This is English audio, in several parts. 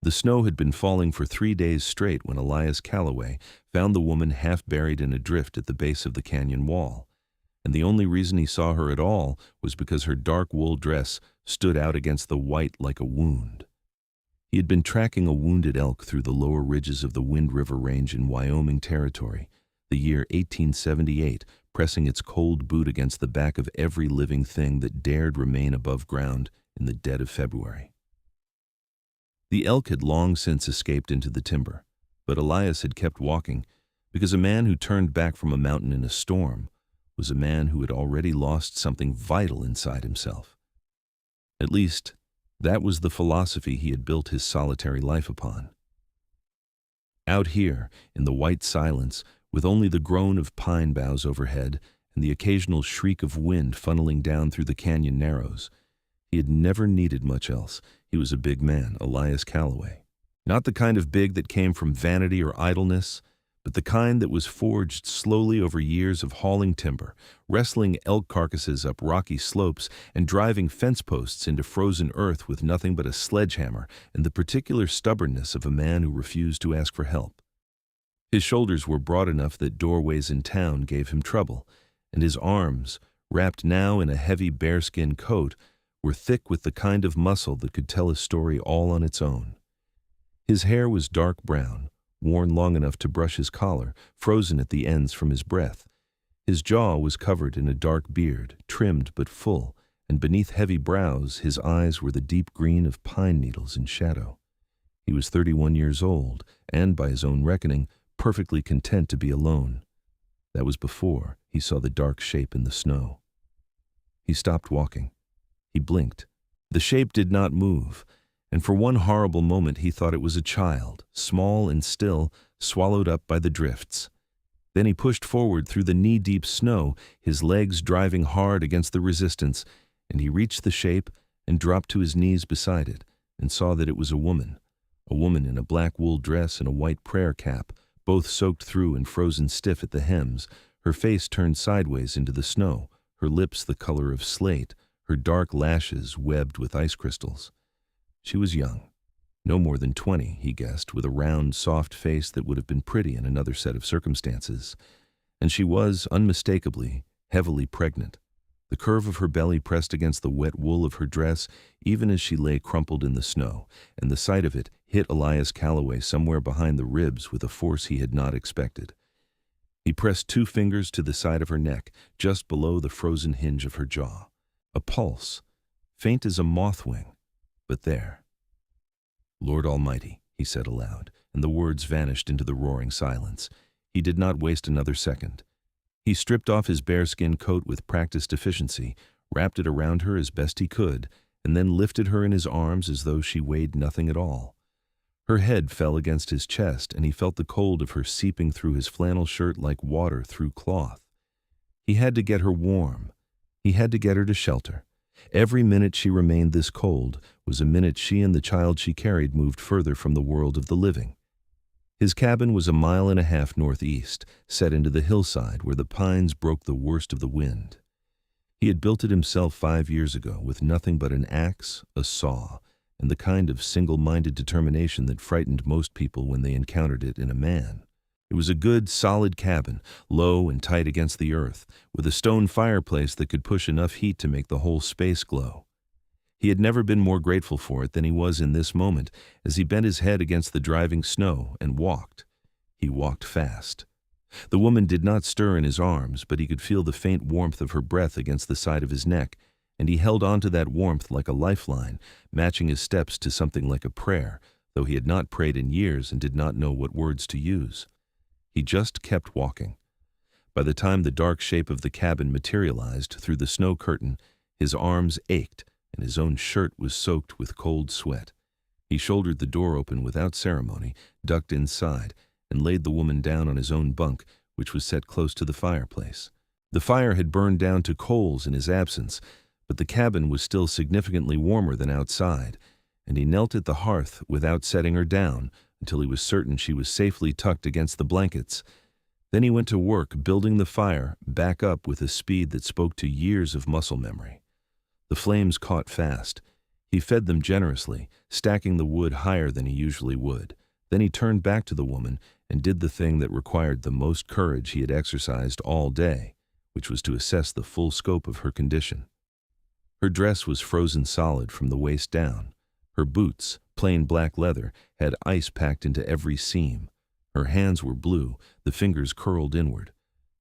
The snow had been falling for 3 days straight when Elias Calloway found the woman half buried in a drift at the base of the canyon wall, and the only reason he saw her at all was because her dark wool dress stood out against the white like a wound. He had been tracking a wounded elk through the lower ridges of the Wind River Range in Wyoming Territory, the year 1878, pressing its cold boot against the back of every living thing that dared remain above ground in the dead of February. The elk had long since escaped into the timber, but Elias had kept walking because a man who turned back from a mountain in a storm was a man who had already lost something vital inside himself. At least, that was the philosophy he had built his solitary life upon. Out here, in the white silence, with only the groan of pine boughs overhead and the occasional shriek of wind funneling down through the canyon narrows, he had never needed much else. He was a big man, Elias Calloway. Not the kind of big that came from vanity or idleness, but the kind that was forged slowly over years of hauling timber, wrestling elk carcasses up rocky slopes, and driving fence posts into frozen earth with nothing but a sledgehammer and the particular stubbornness of a man who refused to ask for help. His shoulders were broad enough that doorways in town gave him trouble, and his arms, wrapped now in a heavy bearskin coat, were thick with the kind of muscle that could tell a story all on its own. His hair was dark brown, worn long enough to brush his collar, frozen at the ends from his breath. His jaw was covered in a dark beard, trimmed but full, and beneath heavy brows his eyes were the deep green of pine needles in shadow. He was 31 years old, and, by his own reckoning, perfectly content to be alone. That was before he saw the dark shape in the snow. He stopped walking. He blinked. The shape did not move, and for one horrible moment he thought it was a child, small and still, swallowed up by the drifts. Then he pushed forward through the knee-deep snow, his legs driving hard against the resistance, and he reached the shape and dropped to his knees beside it, and saw that it was a woman in a black wool dress and a white prayer cap, both soaked through and frozen stiff at the hems, her face turned sideways into the snow, her lips the color of slate, her dark lashes webbed with ice crystals. She was young, no more than 20, he guessed, with a round, soft face that would have been pretty in another set of circumstances. And she was, unmistakably, heavily pregnant. The curve of her belly pressed against the wet wool of her dress, even as she lay crumpled in the snow, and the sight of it hit Elias Calloway somewhere behind the ribs with a force he had not expected. He pressed 2 fingers to the side of her neck, just below the frozen hinge of her jaw. A pulse, faint as a moth wing, but there. "Lord Almighty," he said aloud, and the words vanished into the roaring silence. He did not waste another second. He stripped off his bearskin coat with practiced efficiency, wrapped it around her as best he could, and then lifted her in his arms as though she weighed nothing at all. Her head fell against his chest, and he felt the cold of her seeping through his flannel shirt like water through cloth. He had to get her warm. He had to get her to shelter. Every minute she remained this cold was a minute she and the child she carried moved further from the world of the living. His cabin was 1.5 miles northeast, set into the hillside where the pines broke the worst of the wind. He had built it himself 5 years ago with nothing but an axe, a saw, and the kind of single-minded determination that frightened most people when they encountered it in a man. It was a good, solid cabin, low and tight against the earth, with a stone fireplace that could push enough heat to make the whole space glow. He had never been more grateful for it than he was in this moment, as he bent his head against the driving snow and walked. He walked fast. The woman did not stir in his arms, but he could feel the faint warmth of her breath against the side of his neck, and he held on to that warmth like a lifeline, matching his steps to something like a prayer, though he had not prayed in years and did not know what words to use. He just kept walking. By the time the dark shape of the cabin materialized through the snow curtain, his arms ached, and his own shirt was soaked with cold sweat. He shouldered the door open without ceremony, ducked inside, and laid the woman down on his own bunk, which was set close to the fireplace. The fire had burned down to coals in his absence, but the cabin was still significantly warmer than outside, and he knelt at the hearth without setting her down until he was certain she was safely tucked against the blankets. Then he went to work building the fire back up with a speed that spoke to years of muscle memory. The flames caught fast. He fed them generously, stacking the wood higher than he usually would. Then he turned back to the woman and did the thing that required the most courage he had exercised all day, which was to assess the full scope of her condition. Her dress was frozen solid from the waist down. Her boots, plain black leather, had ice packed into every seam. Her hands were blue, the fingers curled inward.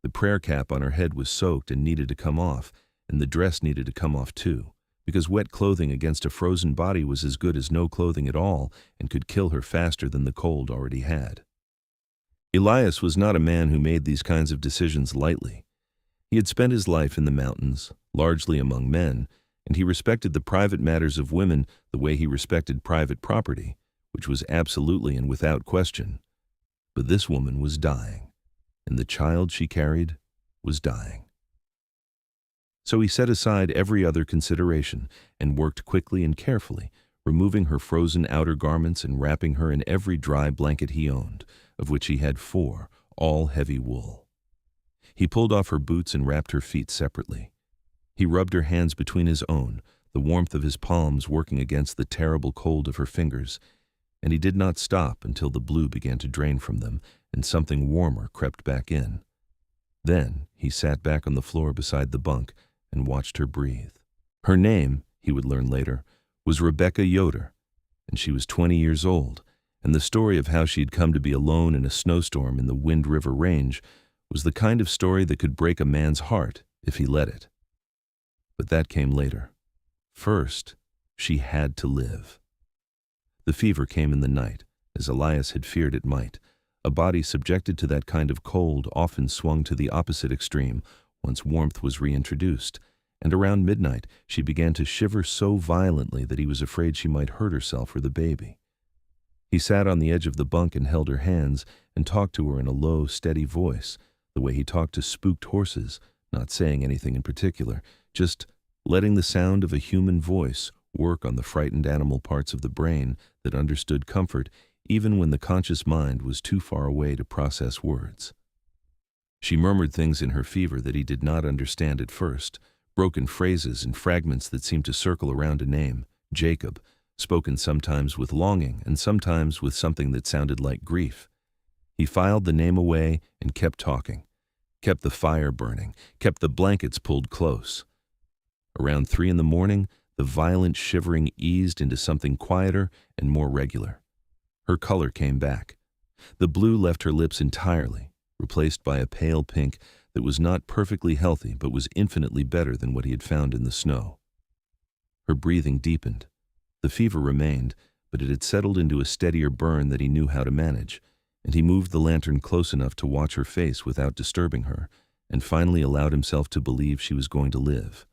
The prayer cap on her head was soaked and needed to come off, and the dress needed to come off too, because wet clothing against a frozen body was as good as no clothing at all and could kill her faster than the cold already had. Elias was not a man who made these kinds of decisions lightly. He had spent his life in the mountains, largely among men, and he respected the private matters of women the way he respected private property, which was absolutely and without question. But this woman was dying, and the child she carried was dying. So he set aside every other consideration and worked quickly and carefully, removing her frozen outer garments and wrapping her in every dry blanket he owned, of which he had 4, all heavy wool. He pulled off her boots and wrapped her feet separately. He rubbed her hands between his own, the warmth of his palms working against the terrible cold of her fingers, and he did not stop until the blue began to drain from them and something warmer crept back in. Then he sat back on the floor beside the bunk and watched her breathe. Her name, he would learn later, was Rebekah Yoder, and she was 20 years old, and the story of how she had come to be alone in a snowstorm in the Wind River Range was the kind of story that could break a man's heart if he let it. But that came later. First, she had to live. The fever came in the night, as Elias had feared it might. A body subjected to that kind of cold often swung to the opposite extreme once warmth was reintroduced, and around midnight she began to shiver so violently that he was afraid she might hurt herself or the baby. He sat on the edge of the bunk and held her hands and talked to her in a low, steady voice, the way he talked to spooked horses, not saying anything in particular, just letting the sound of a human voice work on the frightened animal parts of the brain that understood comfort even when the conscious mind was too far away to process words. She murmured things in her fever that he did not understand at first, broken phrases and fragments that seemed to circle around a name, Jacob, spoken sometimes with longing and sometimes with something that sounded like grief. He filed the name away and kept talking, kept the fire burning, kept the blankets pulled close. Around 3 a.m, the violent shivering eased into something quieter and more regular. Her color came back. The blue left her lips entirely, replaced by a pale pink that was not perfectly healthy but was infinitely better than what he had found in the snow. Her breathing deepened. The fever remained, but it had settled into a steadier burn that he knew how to manage, and he moved the lantern close enough to watch her face without disturbing her, and finally allowed himself to believe she was going to live.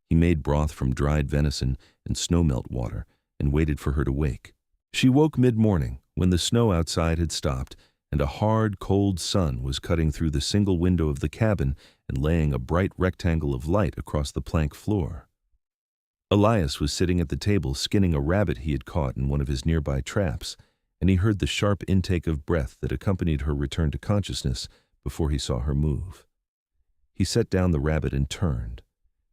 He made broth from dried venison and snowmelt water and waited for her to wake. She woke mid-morning when the snow outside had stopped and a hard, cold sun was cutting through the single window of the cabin and laying a bright rectangle of light across the plank floor. Elias was sitting at the table skinning a rabbit he had caught in one of his nearby traps, and he heard the sharp intake of breath that accompanied her return to consciousness before he saw her move. He set down the rabbit and turned.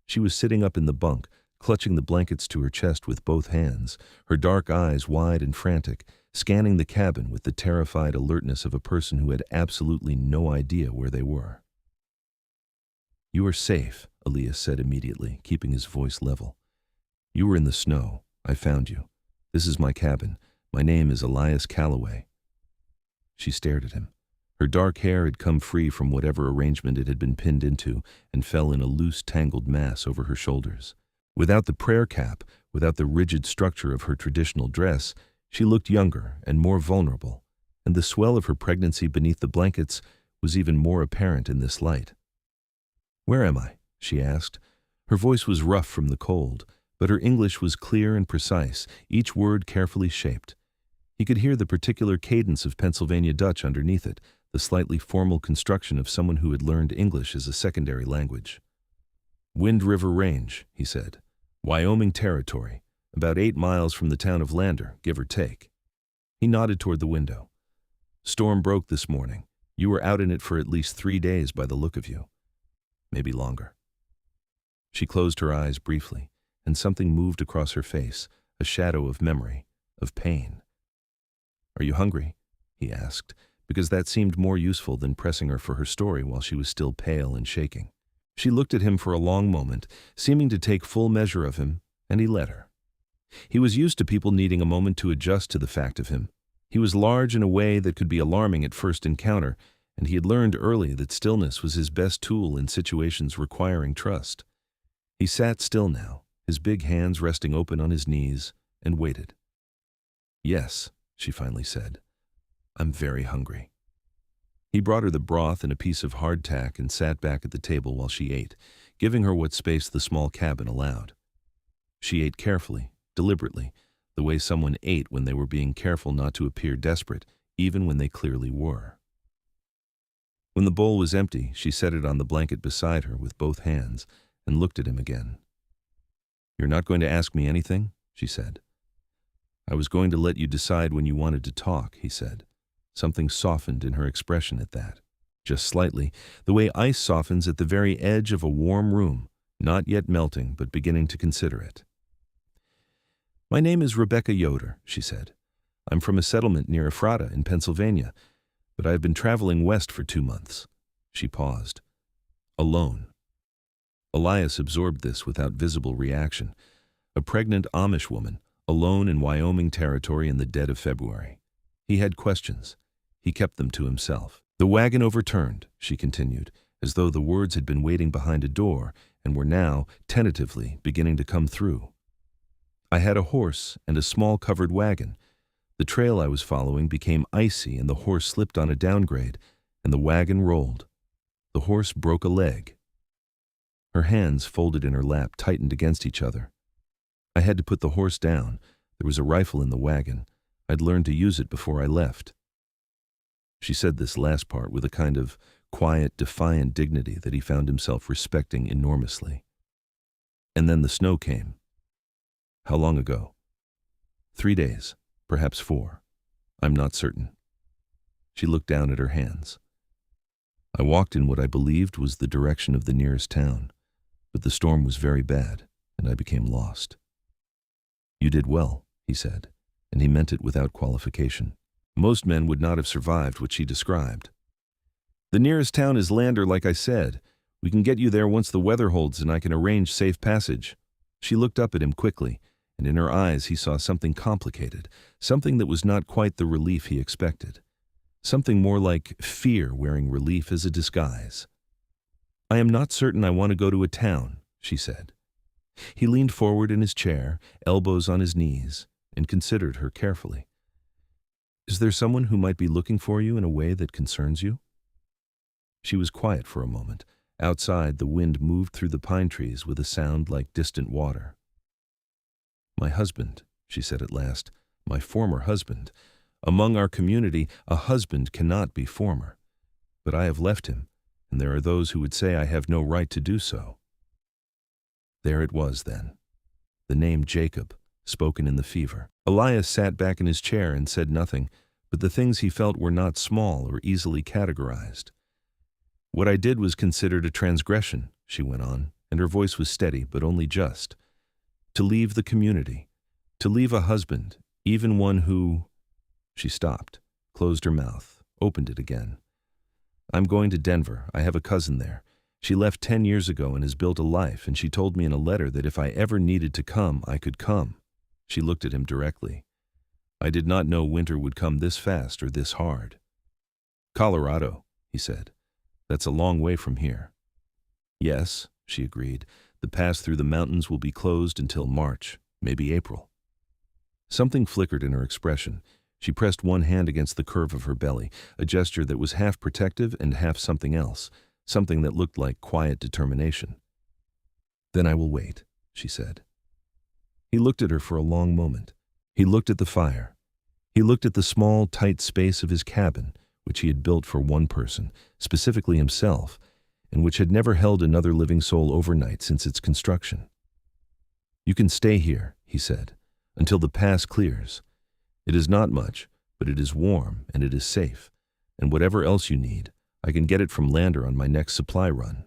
She was sitting up in the bunk, clutching the blankets to her chest with both hands, her dark eyes wide and frantic, scanning the cabin with the terrified alertness of a person who had absolutely no idea where they were. "You are safe," Elias said immediately, keeping his voice level. "You were in the snow. I found you. This is my cabin. My name is Elias Calloway." She stared at him. Her dark hair had come free from whatever arrangement it had been pinned into and fell in a loose, tangled mass over her shoulders. Without the prayer cap, without the rigid structure of her traditional dress, she looked younger and more vulnerable, and the swell of her pregnancy beneath the blankets was even more apparent in this light. "Where am I?" she asked. Her voice was rough from the cold, but her English was clear and precise, each word carefully shaped. He could hear the particular cadence of Pennsylvania Dutch underneath it, the slightly formal construction of someone who had learned English as a secondary language. "Wind River Range," he said. "Wyoming Territory, about 8 miles from the town of Lander, give or take." He nodded toward the window. "Storm broke this morning. You were out in it for at least 3 days by the look of you. Maybe longer." She closed her eyes briefly, and something moved across her face, a shadow of memory, of pain. "Are you hungry?" he asked, because that seemed more useful than pressing her for her story while she was still pale and shaking. She looked at him for a long moment, seeming to take full measure of him, and he let her. He was used to people needing a moment to adjust to the fact of him. He was large in a way that could be alarming at first encounter, and he had learned early that stillness was his best tool in situations requiring trust. He sat still now, his big hands resting open on his knees, and waited. "Yes," she finally said. "I'm very hungry." He brought her the broth and a piece of hardtack and sat back at the table while she ate, giving her what space the small cabin allowed. She ate carefully, deliberately, the way someone ate when they were being careful not to appear desperate, even when they clearly were. When the bowl was empty, she set it on the blanket beside her with both hands and looked at him again. "You're not going to ask me anything?" she said. "I was going to let you decide when you wanted to talk," he said. Something softened in her expression at that. Just slightly, the way ice softens at the very edge of a warm room, not yet melting but beginning to consider it. "My name is Rebekah Yoder," she said. "I'm from a settlement near Ephrata in Pennsylvania, but I've been traveling west for 2 months." She paused. "Alone." Elias absorbed this without visible reaction. A pregnant Amish woman, alone in Wyoming Territory in the dead of February. He had questions. He kept them to himself. "The wagon overturned," she continued, as though the words had been waiting behind a door and were now, tentatively, beginning to come through. "I had a horse and a small covered wagon. The trail I was following became icy and the horse slipped on a downgrade, and the wagon rolled. The horse broke a leg." Her hands, folded in her lap, tightened against each other. "I had to put the horse down. There was a rifle in the wagon. I'd learned to use it before I left." She said this last part with a kind of quiet, defiant dignity that he found himself respecting enormously. "And then the snow came." "How long ago?" 3 days, perhaps 4. I'm not certain." She looked down at her hands. "I walked in what I believed was the direction of the nearest town, but the storm was very bad, and I became lost." "You did well," he said, and he meant it without qualification. Most men would not have survived what she described. "The nearest town is Lander, like I said. We can get you there once the weather holds and I can arrange safe passage." She looked up at him quickly, and in her eyes he saw something complicated, something that was not quite the relief he expected. Something more like fear wearing relief as a disguise. "I am not certain I want to go to a town," she said. He leaned forward in his chair, elbows on his knees, and considered her carefully. "Is there someone who might be looking for you in a way that concerns you?" She was quiet for a moment. Outside, the wind moved through the pine trees with a sound like distant water. "My husband," she said at last, "my former husband. Among our community, a husband cannot be former. But I have left him, and there are those who would say I have no right to do so." There it was then. The name Jacob, spoken in the fever. Elias sat back in his chair and said nothing, but the things he felt were not small or easily categorized. "What I did was considered a transgression," she went on, and her voice was steady, but only just. "To leave the community, to leave a husband, even one who—" She stopped, closed her mouth, opened it again. "I'm going to Denver. I have a cousin there. She left 10 years ago and has built a life, and she told me in a letter that if I ever needed to come, I could come." She looked at him directly. "I did not know winter would come this fast or this hard." "Colorado," he said. "That's a long way from here." "Yes," she agreed. "The pass through the mountains will be closed until March, maybe April." Something flickered in her expression. She pressed one hand against the curve of her belly, a gesture that was half protective and half something else, something that looked like quiet determination. "Then I will wait," she said. He looked at her for a long moment. He looked at the fire. He looked at the small, tight space of his cabin, which he had built for one person, specifically himself, and which had never held another living soul overnight since its construction. "You can stay here," he said, "until the pass clears. It is not much, but it is warm and it is safe, and whatever else you need, I can get it from Lander on my next supply run."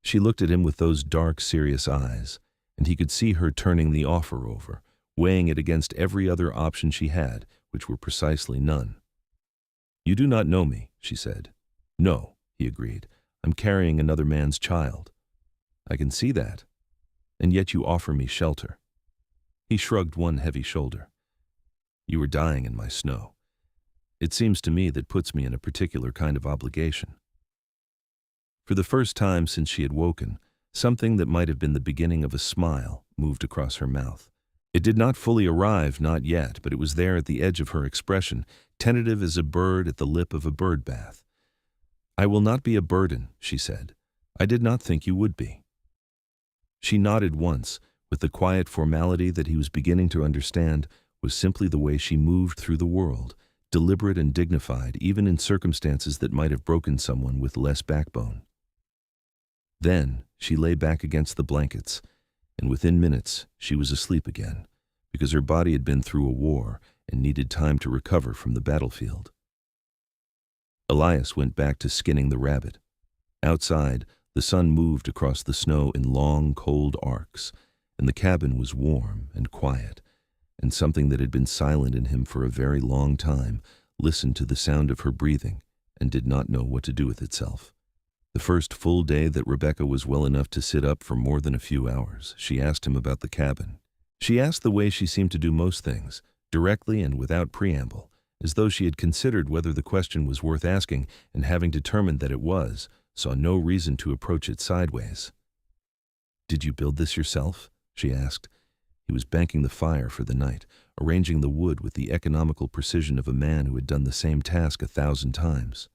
She looked at him with those dark, serious eyes, and he could see her turning the offer over, weighing it against every other option she had, which were precisely none. "You do not know me," she said. "No," he agreed. "I'm carrying another man's child." "I can see that. And yet you offer me shelter." He shrugged one heavy shoulder. "You were dying in my snow. It seems to me that puts me in a particular kind of obligation." For the first time since she had woken, something that might have been the beginning of a smile moved across her mouth. It did not fully arrive, not yet, but it was there at the edge of her expression, tentative as a bird at the lip of a bird bath. "I will not be a burden," she said. "I did not think you would be." She nodded once, with the quiet formality that he was beginning to understand was simply the way she moved through the world, deliberate and dignified even in circumstances that might have broken someone with less backbone. Then she lay back against the blankets, and within minutes she was asleep again, because her body had been through a war and needed time to recover from the battlefield. Elias went back to skinning the rabbit. Outside, the sun moved across the snow in long, cold arcs, and the cabin was warm and quiet, and something that had been silent in him for a very long time listened to the sound of her breathing and did not know what to do with itself. The first full day that Rebekah was well enough to sit up for more than a few hours, she asked him about the cabin. She asked the way she seemed to do most things, directly and without preamble, as though she had considered whether the question was worth asking, and having determined that it was, saw no reason to approach it sideways. "Did you build this yourself?" she asked. He was banking the fire for the night, arranging the wood with the economical precision of a man who had done the same task 1,000 times.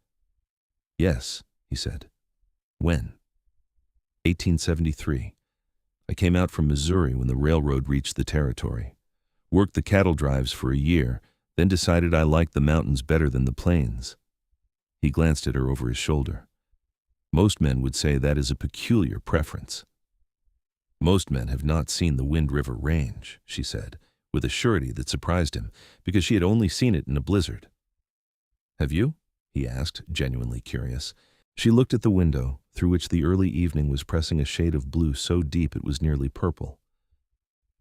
"Yes," he said. "When?" 1873. I came out from Missouri when the railroad reached the territory. Worked the cattle drives for a year, then decided I liked the mountains better than the plains." He glanced at her over his shoulder. "Most men would say that is a peculiar preference." "Most men have not seen the Wind River Range," she said, with a surety that surprised him, because she had only seen it in a blizzard. "Have you?" he asked, genuinely curious. She looked at the window, through which the early evening was pressing a shade of blue so deep it was nearly purple.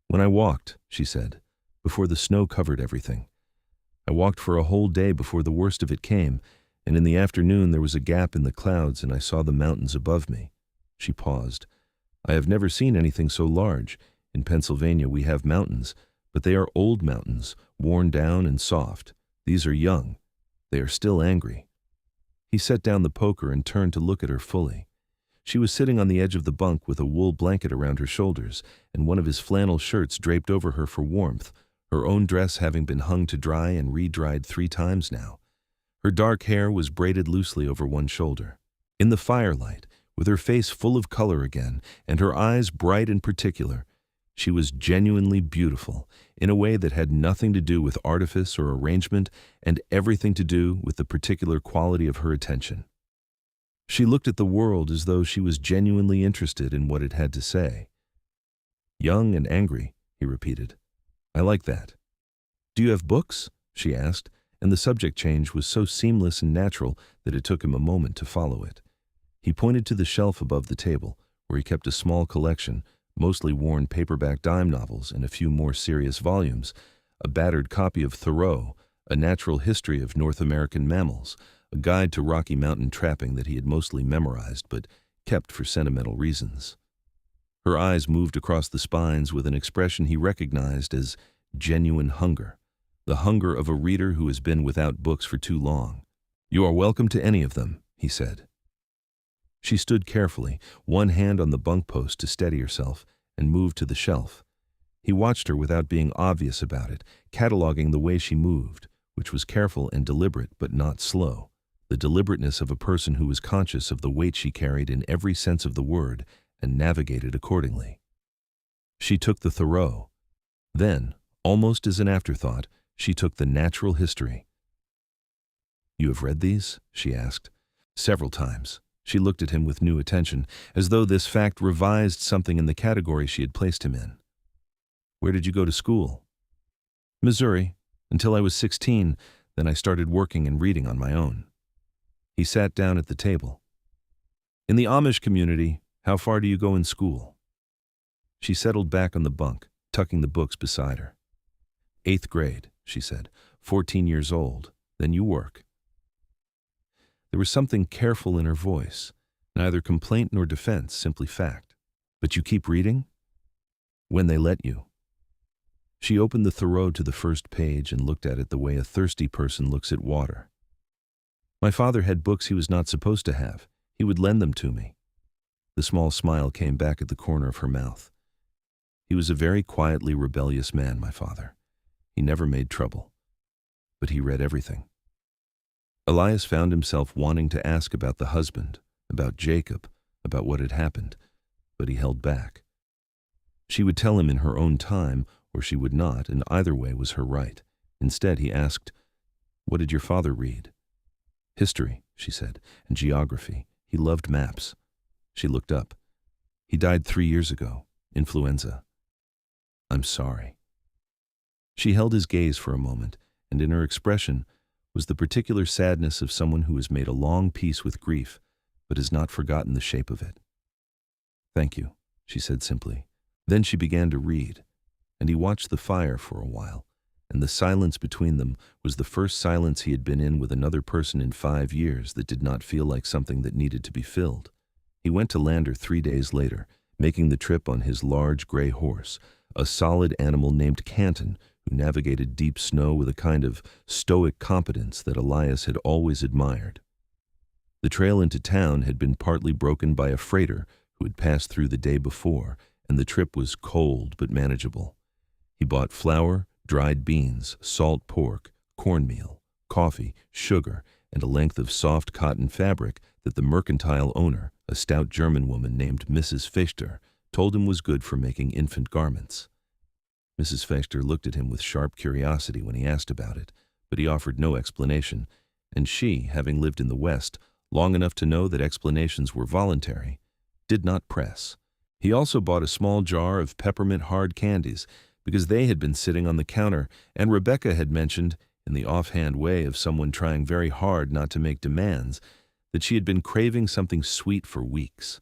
"When I walked," she said, "before the snow covered everything. I walked for a whole day before the worst of it came, and in the afternoon there was a gap in the clouds and I saw the mountains above me." She paused. "I have never seen anything so large. In Pennsylvania we have mountains, but they are old mountains, worn down and soft. These are young. They are still angry." He set down the poker and turned to look at her fully. She was sitting on the edge of the bunk with a wool blanket around her shoulders and one of his flannel shirts draped over her for warmth, her own dress having been hung to dry and re-dried 3 times now. Her dark hair was braided loosely over one shoulder. In the firelight, with her face full of color again and her eyes bright and particular, she was genuinely beautiful in a way that had nothing to do with artifice or arrangement and everything to do with the particular quality of her attention. She looked at the world as though she was genuinely interested in what it had to say. "Young and angry," he repeated. "I like that." "Do you have books?" she asked, and the subject change was so seamless and natural that it took him a moment to follow it. He pointed to the shelf above the table, where he kept a small collection, mostly worn paperback dime novels and a few more serious volumes, a battered copy of Thoreau, a natural history of North American mammals, a guide to Rocky Mountain trapping that he had mostly memorized but kept for sentimental reasons. Her eyes moved across the spines with an expression he recognized as genuine hunger, the hunger of a reader who has been without books for too long. "You are welcome to any of them," he said. She stood carefully, one hand on the bunk post to steady herself, and moved to the shelf. He watched her without being obvious about it, cataloging the way she moved, which was careful and deliberate but not slow, the deliberateness of a person who was conscious of the weight she carried in every sense of the word and navigated accordingly. She took the Thoreau. Then, almost as an afterthought, she took the natural history. "You have read these?" she asked. "Several times." She looked at him with new attention, as though this fact revised something in the category she had placed him in. "Where did you go to school?" "Missouri, until I was 16, then I started working and reading on my own." He sat down at the table. "In the Amish community, how far do you go in school?" She settled back on the bunk, tucking the books beside her. "8th grade," she said. 14 years old. Then you work." There was something careful in her voice, neither complaint nor defense, simply fact. "But you keep reading?" "When they let you." She opened the Thoreau to the first page and looked at it the way a thirsty person looks at water. "My father had books he was not supposed to have. He would lend them to me." The small smile came back at the corner of her mouth. "He was a very quietly rebellious man, my father. He never made trouble. But he read everything." Elias found himself wanting to ask about the husband, about Jacob, about what had happened, but he held back. She would tell him in her own time, or she would not, and either way was her right. Instead, he asked, "What did your father read?" "History," she said, "and geography. He loved maps." She looked up. "He died 3 years ago. Influenza." "I'm sorry." She held his gaze for a moment, and in her expression was the particular sadness of someone who has made a long peace with grief, but has not forgotten the shape of it. "Thank you," she said simply. Then she began to read, and he watched the fire for a while, and the silence between them was the first silence he had been in with another person in 5 years that did not feel like something that needed to be filled. He went to Lander 3 days later, making the trip on his large gray horse, a solid animal named Canton, who navigated deep snow with a kind of stoic competence that Elias had always admired. The trail into town had been partly broken by a freighter who had passed through the day before, and the trip was cold but manageable. He bought flour, dried beans, salt pork, cornmeal, coffee, sugar, and a length of soft cotton fabric that the mercantile owner, a stout German woman named Mrs. Fechter, told him was good for making infant garments. Mrs. Fechter looked at him with sharp curiosity when he asked about it, but he offered no explanation, and she, having lived in the West long enough to know that explanations were voluntary, did not press. He also bought a small jar of peppermint hard candies because they had been sitting on the counter, and Rebekah had mentioned, in the offhand way of someone trying very hard not to make demands, that she had been craving something sweet for weeks.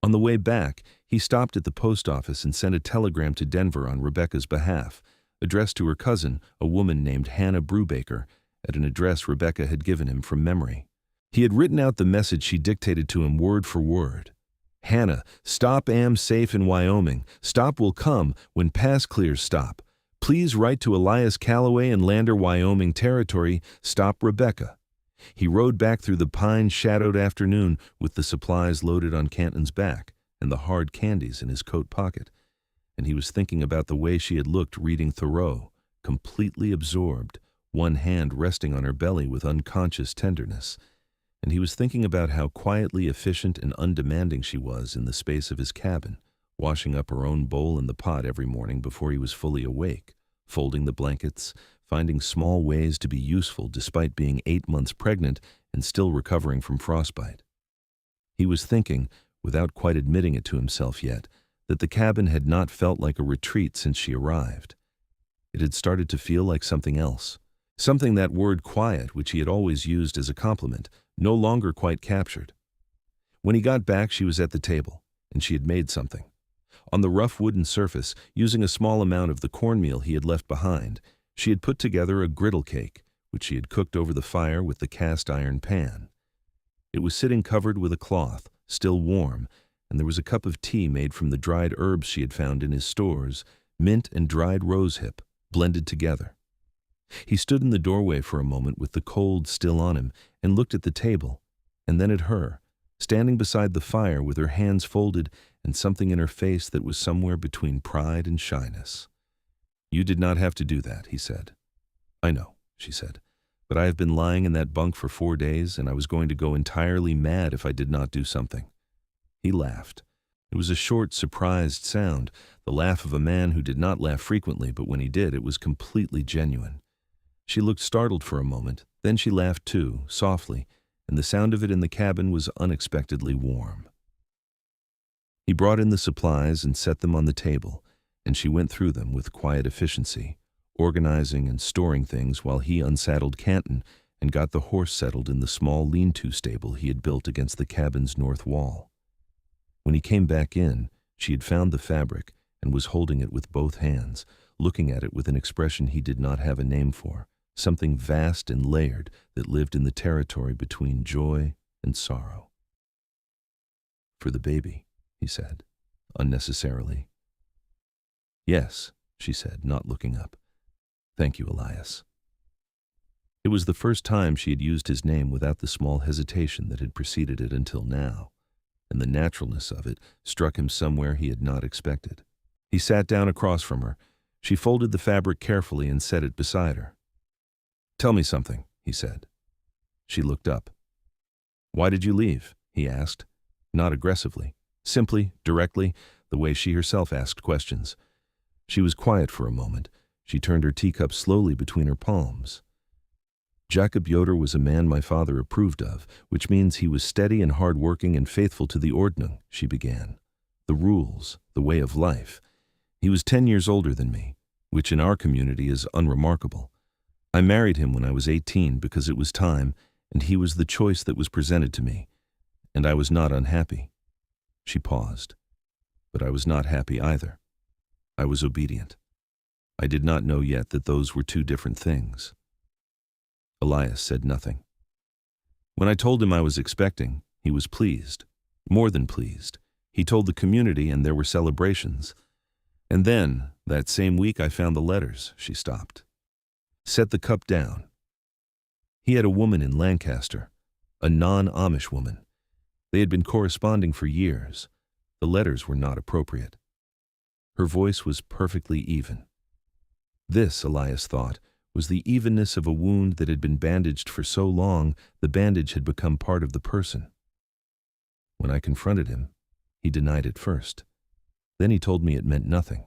On the way back, he stopped at the post office and sent a telegram to Denver on Rebekah's behalf, addressed to her cousin, a woman named Hannah Brubaker, at an address Rebekah had given him from memory. He had written out the message she dictated to him word for word. "Hannah, stop am safe in Wyoming. Stop will come when pass clears stop. Please write to Elias Calloway in Lander, Wyoming Territory. Stop Rebekah." He rode back through the pine-shadowed afternoon with the supplies loaded on Canton's back and the hard candies in his coat pocket, and he was thinking about the way she had looked reading Thoreau, completely absorbed, one hand resting on her belly with unconscious tenderness, and he was thinking about how quietly efficient and undemanding she was in the space of his cabin, washing up her own bowl in the pot every morning before he was fully awake, folding the blankets, finding small ways to be useful despite being 8 months pregnant and still recovering from frostbite. He was thinking, without quite admitting it to himself yet, that the cabin had not felt like a retreat since she arrived. It had started to feel like something else, something that word quiet, which he had always used as a compliment, no longer quite captured. When he got back, she was at the table, and she had made something. On the rough wooden surface, using a small amount of the cornmeal he had left behind, she had put together a griddle cake, which she had cooked over the fire with the cast-iron pan. It was sitting covered with a cloth, still warm, and there was a cup of tea made from the dried herbs she had found in his stores, mint and dried rosehip, blended together. He stood in the doorway for a moment with the cold still on him and looked at the table, and then at her, standing beside the fire with her hands folded and something in her face that was somewhere between pride and shyness. "You did not have to do that," he said. "I know," she said, "but I have been lying in that bunk for 4 days, and I was going to go entirely mad if I did not do something." He laughed. It was a short, surprised sound, the laugh of a man who did not laugh frequently, but when he did, it was completely genuine. She looked startled for a moment, then she laughed too, softly, and the sound of it in the cabin was unexpectedly warm. He brought in the supplies and set them on the table, and she went through them with quiet efficiency, organizing and storing things while he unsaddled Canton and got the horse settled in the small lean-to stable he had built against the cabin's north wall. When he came back in, She had found the fabric and was holding it with both hands, looking at it with an expression he did not have a name for, something vast and layered that lived in the territory between joy and sorrow. "For the baby," he said, unnecessarily. "Yes," she said, not looking up. "Thank you, Elias." It was the first time she had used his name without the small hesitation that had preceded it until now, and the naturalness of it struck him somewhere he had not expected. He sat down across from her. She folded the fabric carefully and set it beside her. "Tell me something," he said. She looked up. "Why did you leave?" he asked, not aggressively, simply, directly, the way she herself asked questions. She was quiet for a moment. She turned her teacup slowly between her palms. "Jacob Yoder was a man my father approved of, which means he was steady and hard-working and faithful to the Ordnung," she began. "The rules, the way of life. He was 10 years older than me, which in our community is unremarkable. I married him when I was 18 because it was time, and he was the choice that was presented to me, and I was not unhappy." She paused. "But I was not happy either. I was obedient. I did not know yet that those were two different things." Elias said nothing. "When I told him I was expecting, he was pleased, more than pleased. He told the community and there were celebrations. And then, that same week I found the letters." She stopped. "Set the cup down. He had a woman in Lancaster, a non-Amish woman. They had been corresponding for years. The letters were not appropriate." Her voice was perfectly even. This, Elias thought, was the evenness of a wound that had been bandaged for so long the bandage had become part of the person. When I confronted him, he denied it first. Then he told me it meant nothing.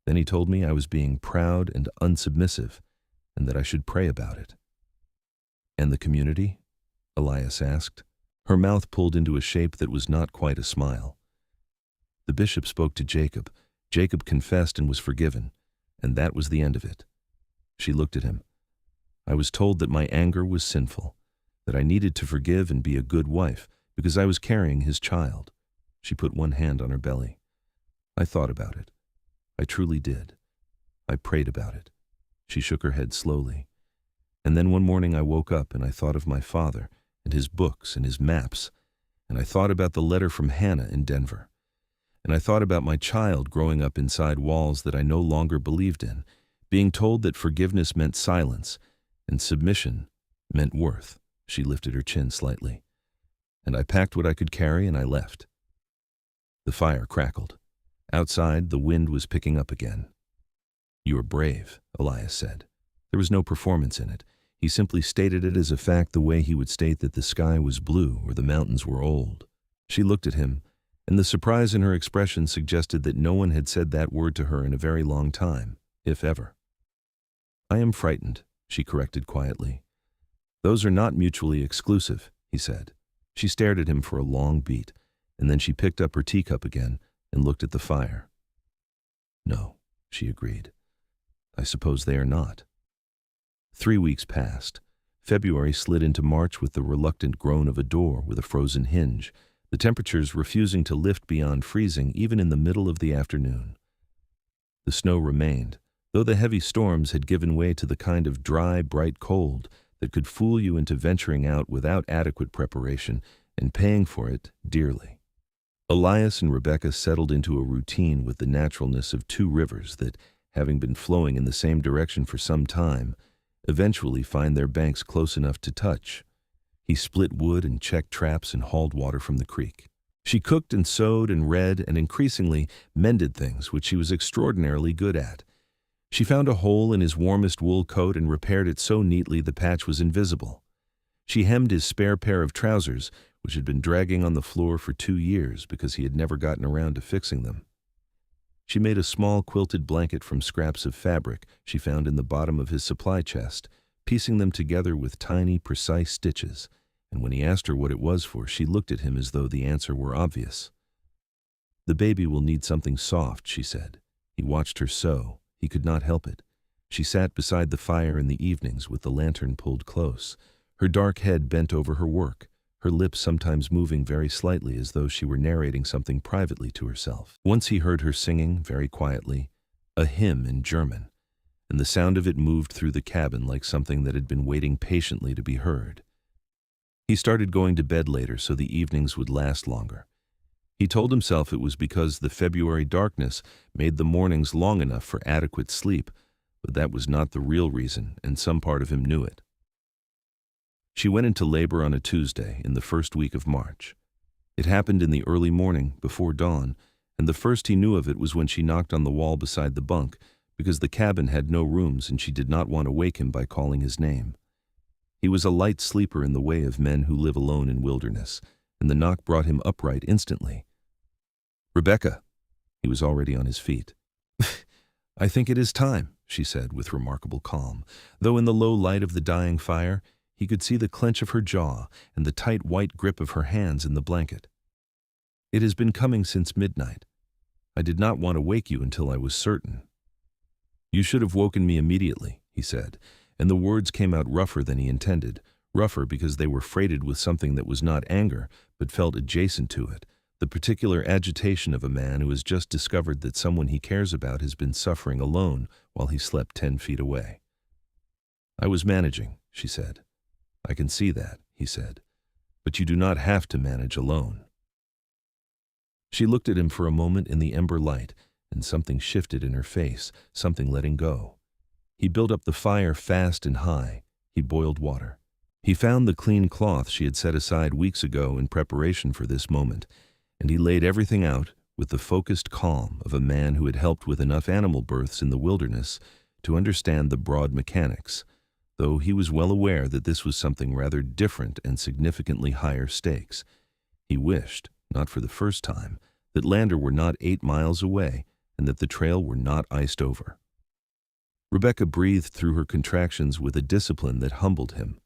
Then he told me I was being proud and unsubmissive, and that I should pray about it. "And the community?" Elias asked. Her mouth pulled into a shape that was not quite a smile. "The bishop spoke to Jacob. Jacob confessed and was forgiven, and that was the end of it." She looked at him. "I was told that my anger was sinful, that I needed to forgive and be a good wife because I was carrying his child." She put one hand on her belly. "I thought about it. I truly did. I prayed about it." She shook her head slowly. "And then one morning I woke up and I thought of my father and his books and his maps, and I thought about the letter from Hannah in Denver. And I thought about my child growing up inside walls that I no longer believed in, being told that forgiveness meant silence and submission meant worth." She lifted her chin slightly. "And I packed what I could carry and I left." The fire crackled. Outside, the wind was picking up again. "You are brave," Elias said. There was no performance in it. He simply stated it as a fact the way he would state that the sky was blue or the mountains were old. She looked at him, and the surprise in her expression suggested that no one had said that word to her in a very long time, if ever. "I am frightened," she corrected quietly. "Those are not mutually exclusive," he said. She stared at him for a long beat, and then she picked up her teacup again and looked at the fire. "No," she agreed. "I suppose they are not." 3 weeks passed. February slid into March with the reluctant groan of a door with a frozen hinge, the temperatures refusing to lift beyond freezing even in the middle of the afternoon. The snow remained, though the heavy storms had given way to the kind of dry, bright cold that could fool you into venturing out without adequate preparation and paying for it dearly. Elias and Rebekah settled into a routine with the naturalness of two rivers that, having been flowing in the same direction for some time, eventually find their banks close enough to touch. He split wood and checked traps and hauled water from the creek. She cooked and sewed and read and increasingly mended things, which she was extraordinarily good at. She found a hole in his warmest wool coat and repaired it so neatly the patch was invisible. She hemmed his spare pair of trousers, which had been dragging on the floor for 2 years because he had never gotten around to fixing them. She made a small quilted blanket from scraps of fabric she found in the bottom of his supply chest, piecing them together with tiny, precise stitches, and when he asked her what it was for, she looked at him as though the answer were obvious. "The baby will need something soft," she said. He watched her sew. He could not help it. She sat beside the fire in the evenings with the lantern pulled close, her dark head bent over her work, her lips sometimes moving very slightly as though she were narrating something privately to herself. Once he heard her singing, very quietly, a hymn in German, and the sound of it moved through the cabin like something that had been waiting patiently to be heard. He started going to bed later so the evenings would last longer. He told himself it was because the February darkness made the mornings long enough for adequate sleep, but that was not the real reason, and some part of him knew it. She went into labor on a Tuesday in the first week of March. It happened in the early morning, before dawn, and the first he knew of it was when she knocked on the wall beside the bunk, because the cabin had no rooms and she did not want to wake him by calling his name. He was a light sleeper in the way of men who live alone in wilderness, and the knock brought him upright instantly. "Rebekah." He was already on his feet. "I think it is time," she said with remarkable calm, though in the low light of the dying fire, he could see the clench of her jaw and the tight white grip of her hands in the blanket. "It has been coming since midnight. I did not want to wake you until I was certain." "You should have woken me immediately," he said, and the words came out rougher than he intended, rougher because they were freighted with something that was not anger, but felt adjacent to it, the particular agitation of a man who has just discovered that someone he cares about has been suffering alone while he slept 10 feet away. "I was managing," she said. "I can see that," he said, "but you do not have to manage alone." She looked at him for a moment in the ember light, and something shifted in her face, something letting go. He built up the fire fast and high. He boiled water. He found the clean cloth she had set aside weeks ago in preparation for this moment, and he laid everything out with the focused calm of a man who had helped with enough animal births in the wilderness to understand the broad mechanics, though he was well aware that this was something rather different and significantly higher stakes. He wished, not for the first time, that Lander were not 8 miles away and that the trail were not iced over. Rebekah breathed through her contractions with a discipline that humbled him.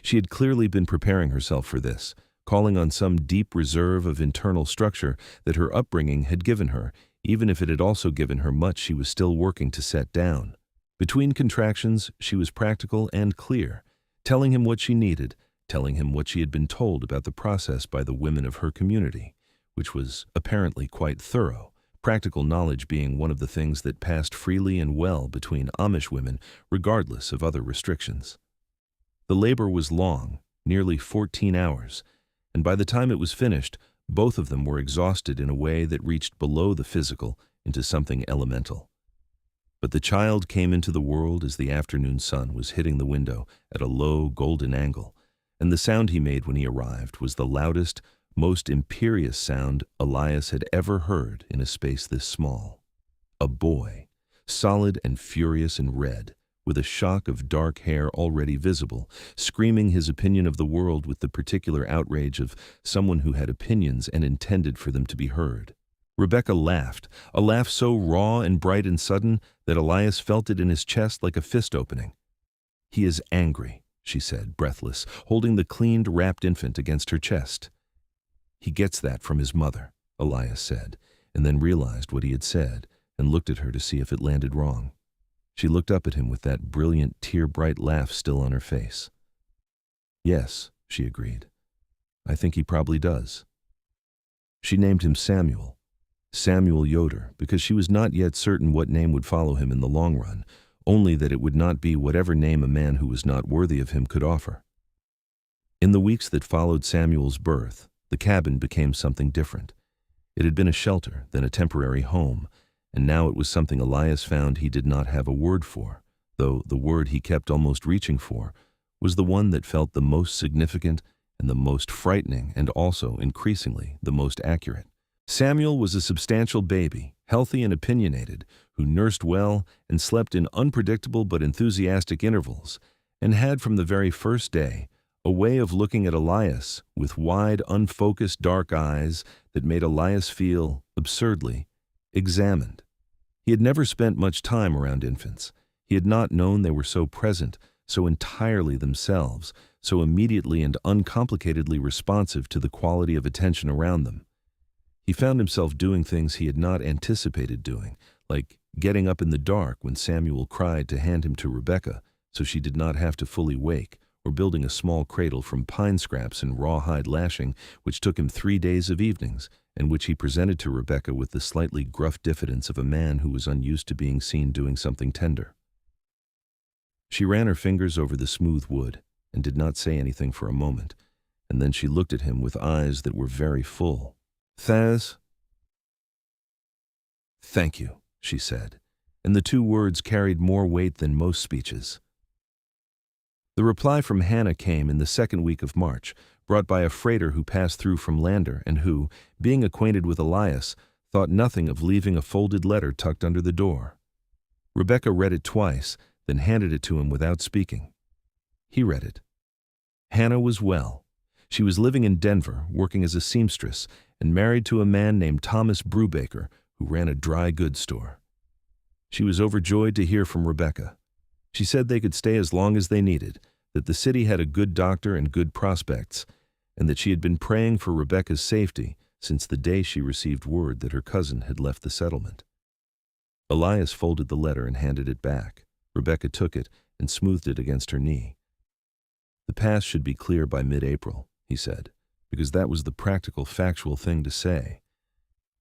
She had clearly been preparing herself for this, calling on some deep reserve of internal structure that her upbringing had given her, even if it had also given her much she was still working to set down. Between contractions, she was practical and clear, telling him what she needed, telling him what she had been told about the process by the women of her community, which was apparently quite thorough, practical knowledge being one of the things that passed freely and well between Amish women, regardless of other restrictions. The labor was long, nearly 14 hours, and by the time it was finished, both of them were exhausted in a way that reached below the physical into something elemental. But the child came into the world as the afternoon sun was hitting the window at a low, golden angle, and the sound he made when he arrived was the loudest, most imperious sound Elias had ever heard in a space this small. A boy, solid and furious and red, with a shock of dark hair already visible, screaming his opinion of the world with the particular outrage of someone who had opinions and intended for them to be heard. Rebekah laughed, a laugh so raw and bright and sudden that Elias felt it in his chest like a fist opening. "He is angry," she said, breathless, holding the cleaned, wrapped infant against her chest. "He gets that from his mother," Elias said, and then realized what he had said and looked at her to see if it landed wrong. She looked up at him with that brilliant, tear-bright laugh still on her face. "Yes," she agreed. "I think he probably does." She named him Samuel Yoder, because she was not yet certain what name would follow him in the long run, only that it would not be whatever name a man who was not worthy of him could offer. In the weeks that followed Samuel's birth, the cabin became something different. It had been a shelter, then a temporary home, and now it was something Elias found he did not have a word for, though the word he kept almost reaching for was the one that felt the most significant and the most frightening and also, increasingly, the most accurate. Samuel was a substantial baby, healthy and opinionated, who nursed well and slept in unpredictable but enthusiastic intervals, and had from the very first day a way of looking at Elias with wide, unfocused dark eyes that made Elias feel, absurdly, examined. He had never spent much time around infants. He had not known they were so present, so entirely themselves, so immediately and uncomplicatedly responsive to the quality of attention around them. He found himself doing things he had not anticipated doing, like getting up in the dark when Samuel cried to hand him to Rebekah so she did not have to fully wake, or building a small cradle from pine scraps and rawhide lashing, which took him 3 days of evenings, and which he presented to Rebekah with the slightly gruff diffidence of a man who was unused to being seen doing something tender. She ran her fingers over the smooth wood and did not say anything for a moment, and then she looked at him with eyes that were very full. "Thaz?" "Thank you," she said, and the two words carried more weight than most speeches. The reply from Hannah came in the second week of March, brought by a freighter who passed through from Lander and who, being acquainted with Elias, thought nothing of leaving a folded letter tucked under the door. Rebekah read it twice, then handed it to him without speaking. He read it. Hannah was well. She was living in Denver, working as a seamstress, and married to a man named Thomas Brubaker, who ran a dry goods store. She was overjoyed to hear from Rebekah. She said they could stay as long as they needed, that the city had a good doctor and good prospects, and that she had been praying for Rebekah's safety since the day she received word that her cousin had left the settlement. Elias folded the letter and handed it back. Rebekah took it and smoothed it against her knee. "The past should be clear by mid-April," he said, because that was the practical, factual thing to say.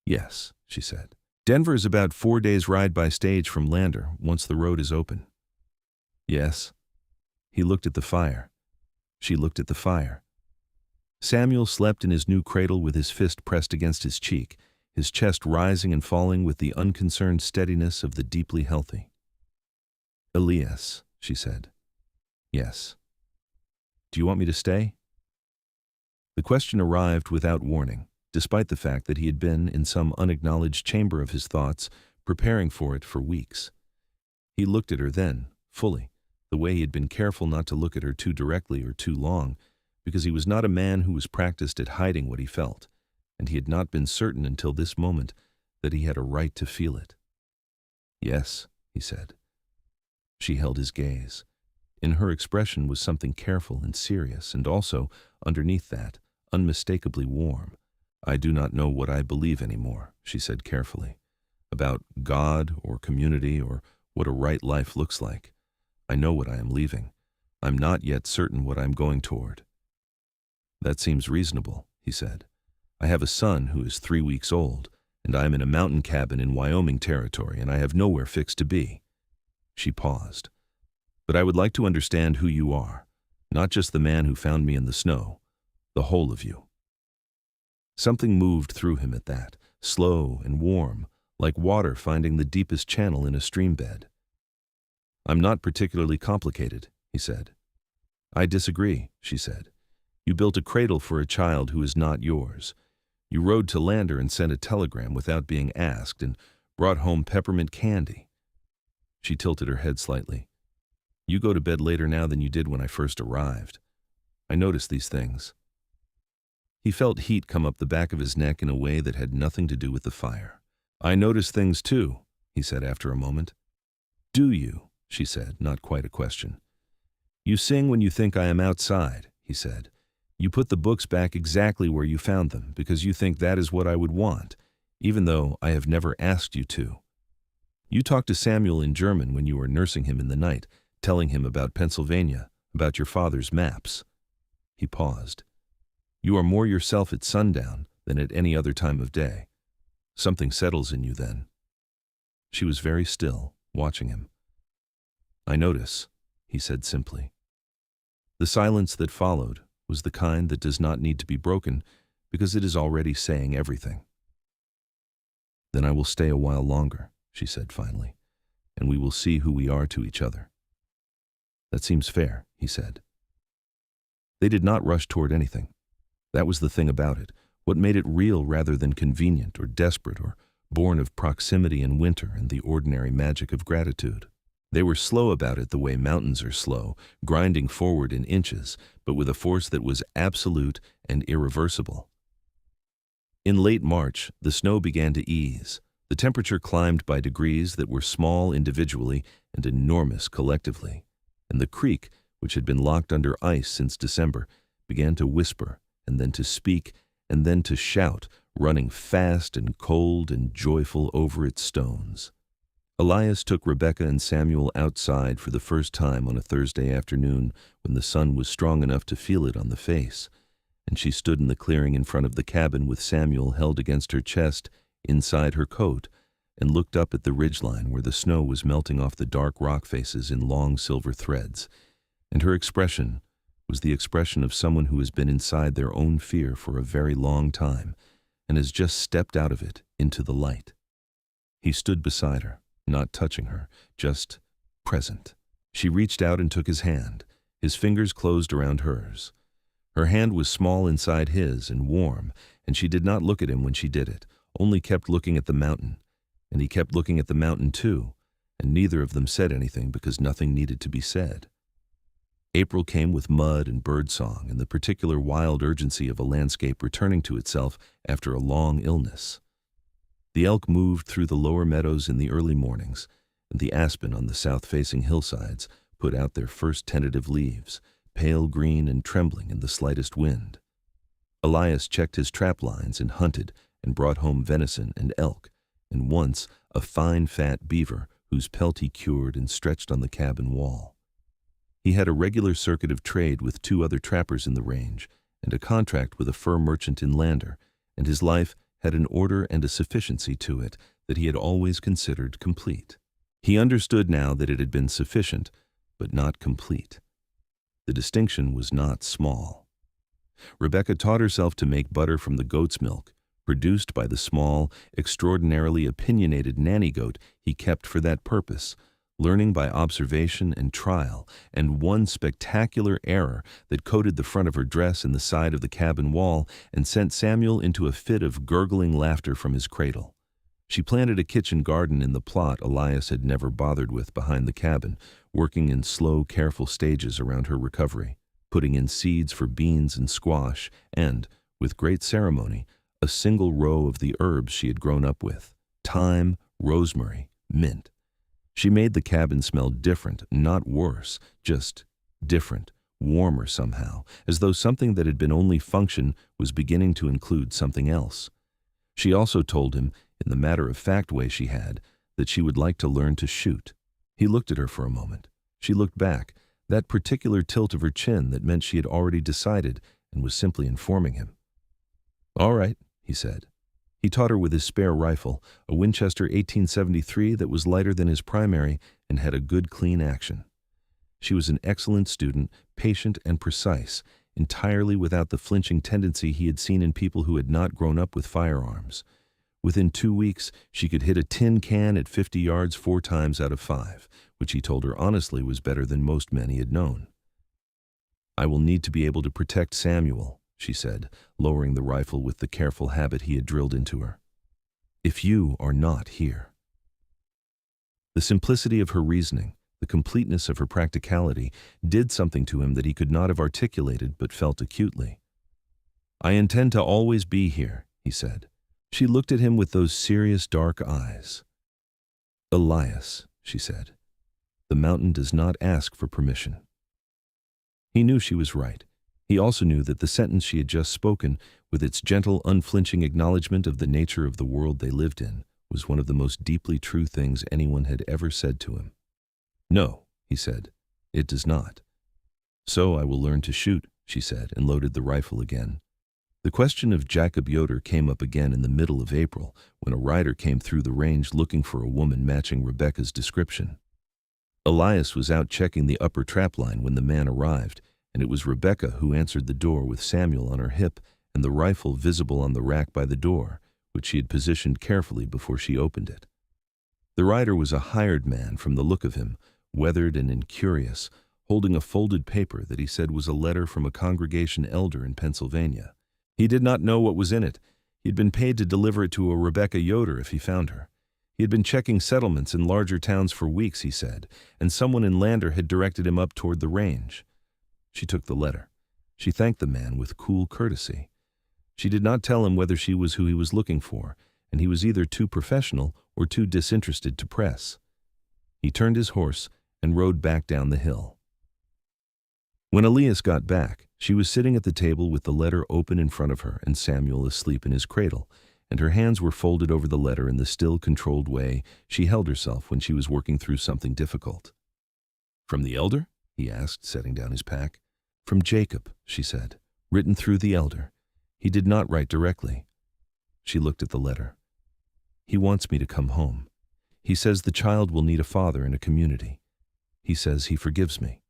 "Yes," she said. "Denver is about 4 days' ride by stage from Lander, once the road is open." "Yes." He looked at the fire. She looked at the fire. Samuel slept in his new cradle with his fist pressed against his cheek, his chest rising and falling with the unconcerned steadiness of the deeply healthy. "Elias," she said. "Yes." "Do you want me to stay?" The question arrived without warning, despite the fact that he had been in some unacknowledged chamber of his thoughts, preparing for it for weeks. He looked at her then, fully, the way he had been careful not to look at her too directly or too long, because he was not a man who was practiced at hiding what he felt, and he had not been certain until this moment that he had a right to feel it. "Yes," he said. She held his gaze. In her expression was something careful and serious, and also, underneath that, unmistakably warm. "I do not know what I believe anymore," she said carefully, "about God or community or what a right life looks like. I know what I am leaving. I'm not yet certain what I'm going toward." "That seems reasonable," he said. "I have a son who is 3 weeks old, and I am in a mountain cabin in Wyoming Territory, and I have nowhere fixed to be." She paused. "But I would like to understand who you are, not just the man who found me in the snow, the whole of you." Something moved through him at that, slow and warm, like water finding the deepest channel in a stream bed. "I'm not particularly complicated," he said. "I disagree," she said. "You built a cradle for a child who is not yours. You rode to Lander and sent a telegram without being asked and brought home peppermint candy." She tilted her head slightly. "You go to bed later now than you did when I first arrived. I notice these things." He felt heat come up the back of his neck in a way that had nothing to do with the fire. "I notice things too," he said after a moment. "Do you?" she said, not quite a question. "You sing when you think I am outside," he said. "You put the books back exactly where you found them because you think that is what I would want, even though I have never asked you to. You talked to Samuel in German when you were nursing him in the night, telling him about Pennsylvania, about your father's maps." He paused. "You are more yourself at sundown than at any other time of day. Something settles in you then." She was very still, watching him. "I notice," he said simply. The silence that followed was the kind that does not need to be broken because it is already saying everything. "Then I will stay a while longer," she said finally, "and we will see who we are to each other." "That seems fair," he said. They did not rush toward anything. That was the thing about it, what made it real rather than convenient or desperate or born of proximity and winter and the ordinary magic of gratitude. They were slow about it the way mountains are slow, grinding forward in inches, but with a force that was absolute and irreversible. In late March, the snow began to ease. The temperature climbed by degrees that were small individually and enormous collectively, and the creek, which had been locked under ice since December, began to whisper, and then to speak, and then to shout, running fast and cold and joyful over its stones. Elias took Rebekah and Samuel outside for the first time on a Thursday afternoon when the sun was strong enough to feel it on the face, and she stood in the clearing in front of the cabin with Samuel held against her chest inside her coat and looked up at the ridgeline where the snow was melting off the dark rock faces in long silver threads, and her expression was the expression of someone who has been inside their own fear for a very long time and has just stepped out of it into the light. He stood beside her, not touching her, just present. She reached out and took his hand. His fingers closed around hers. Her hand was small inside his and warm, and she did not look at him when she did it, only kept looking at the mountain. And he kept looking at the mountain too, and neither of them said anything because nothing needed to be said. April came with mud and birdsong and the particular wild urgency of a landscape returning to itself after a long illness. The elk moved through the lower meadows in the early mornings, and the aspen on the south-facing hillsides put out their first tentative leaves, pale green and trembling in the slightest wind. Elias checked his trap lines and hunted and brought home venison and elk, and once a fine fat beaver whose pelt he cured and stretched on the cabin wall. He had a regular circuit of trade with 2 other trappers in the range and a contract with a fur merchant in Lander, and his life had an order and a sufficiency to it that he had always considered complete. He understood now that it had been sufficient, but not complete. The distinction was not small. Rebekah taught herself to make butter from the goat's milk, produced by the small, extraordinarily opinionated nanny goat he kept for that purpose, learning by observation and trial, and one spectacular error that coated the front of her dress and the side of the cabin wall and sent Samuel into a fit of gurgling laughter from his cradle. She planted a kitchen garden in the plot Elias had never bothered with behind the cabin, working in slow, careful stages around her recovery, putting in seeds for beans and squash, and, with great ceremony, a single row of the herbs she had grown up with: thyme, rosemary, mint. She made the cabin smell different, not worse, just different, warmer somehow, as though something that had been only function was beginning to include something else. She also told him, in the matter-of-fact way she had, that she would like to learn to shoot. He looked at her for a moment. She looked back, that particular tilt of her chin that meant she had already decided and was simply informing him. "All right," he said. He taught her with his spare rifle, a Winchester 1873 that was lighter than his primary and had a good clean action. She was an excellent student, patient and precise, entirely without the flinching tendency he had seen in people who had not grown up with firearms. Within 2 weeks, she could hit a tin can at 50 yards 4 times out of 5, which he told her honestly was better than most men he had known. "I will need to be able to protect Samuel," she said, lowering the rifle with the careful habit he had drilled into her, "if you are not here." The simplicity of her reasoning, the completeness of her practicality, did something to him that he could not have articulated but felt acutely. "I intend to always be here," he said. She looked at him with those serious dark eyes. "Elias," she said, "the mountain does not ask for permission." He knew she was right. He also knew that the sentence she had just spoken, with its gentle, unflinching acknowledgement of the nature of the world they lived in, was one of the most deeply true things anyone had ever said to him. "No," he said, "it does not." "So I will learn to shoot," she said, and loaded the rifle again. The question of Jacob Yoder came up again in the middle of April, when a rider came through the range looking for a woman matching Rebekah's description. Elias was out checking the upper trap line when the man arrived, and it was Rebekah who answered the door with Samuel on her hip and the rifle visible on the rack by the door, which she had positioned carefully before she opened it. The rider was a hired man from the look of him, weathered and incurious, holding a folded paper that he said was a letter from a congregation elder in Pennsylvania. He did not know what was in it. He had been paid to deliver it to a Rebekah Yoder if he found her. He had been checking settlements in larger towns for weeks, he said, and someone in Lander had directed him up toward the range. She took the letter. She thanked the man with cool courtesy. She did not tell him whether she was who he was looking for, and he was either too professional or too disinterested to press. He turned his horse and rode back down the hill. When Elias got back, she was sitting at the table with the letter open in front of her and Samuel asleep in his cradle, and her hands were folded over the letter in the still, controlled way she held herself when she was working through something difficult. "From the elder?" he asked, setting down his pack. "From Jacob," she said, "written through the elder. He did not write directly." She looked at the letter. "He wants me to come home. He says the child will need a father in a community. He says he forgives me."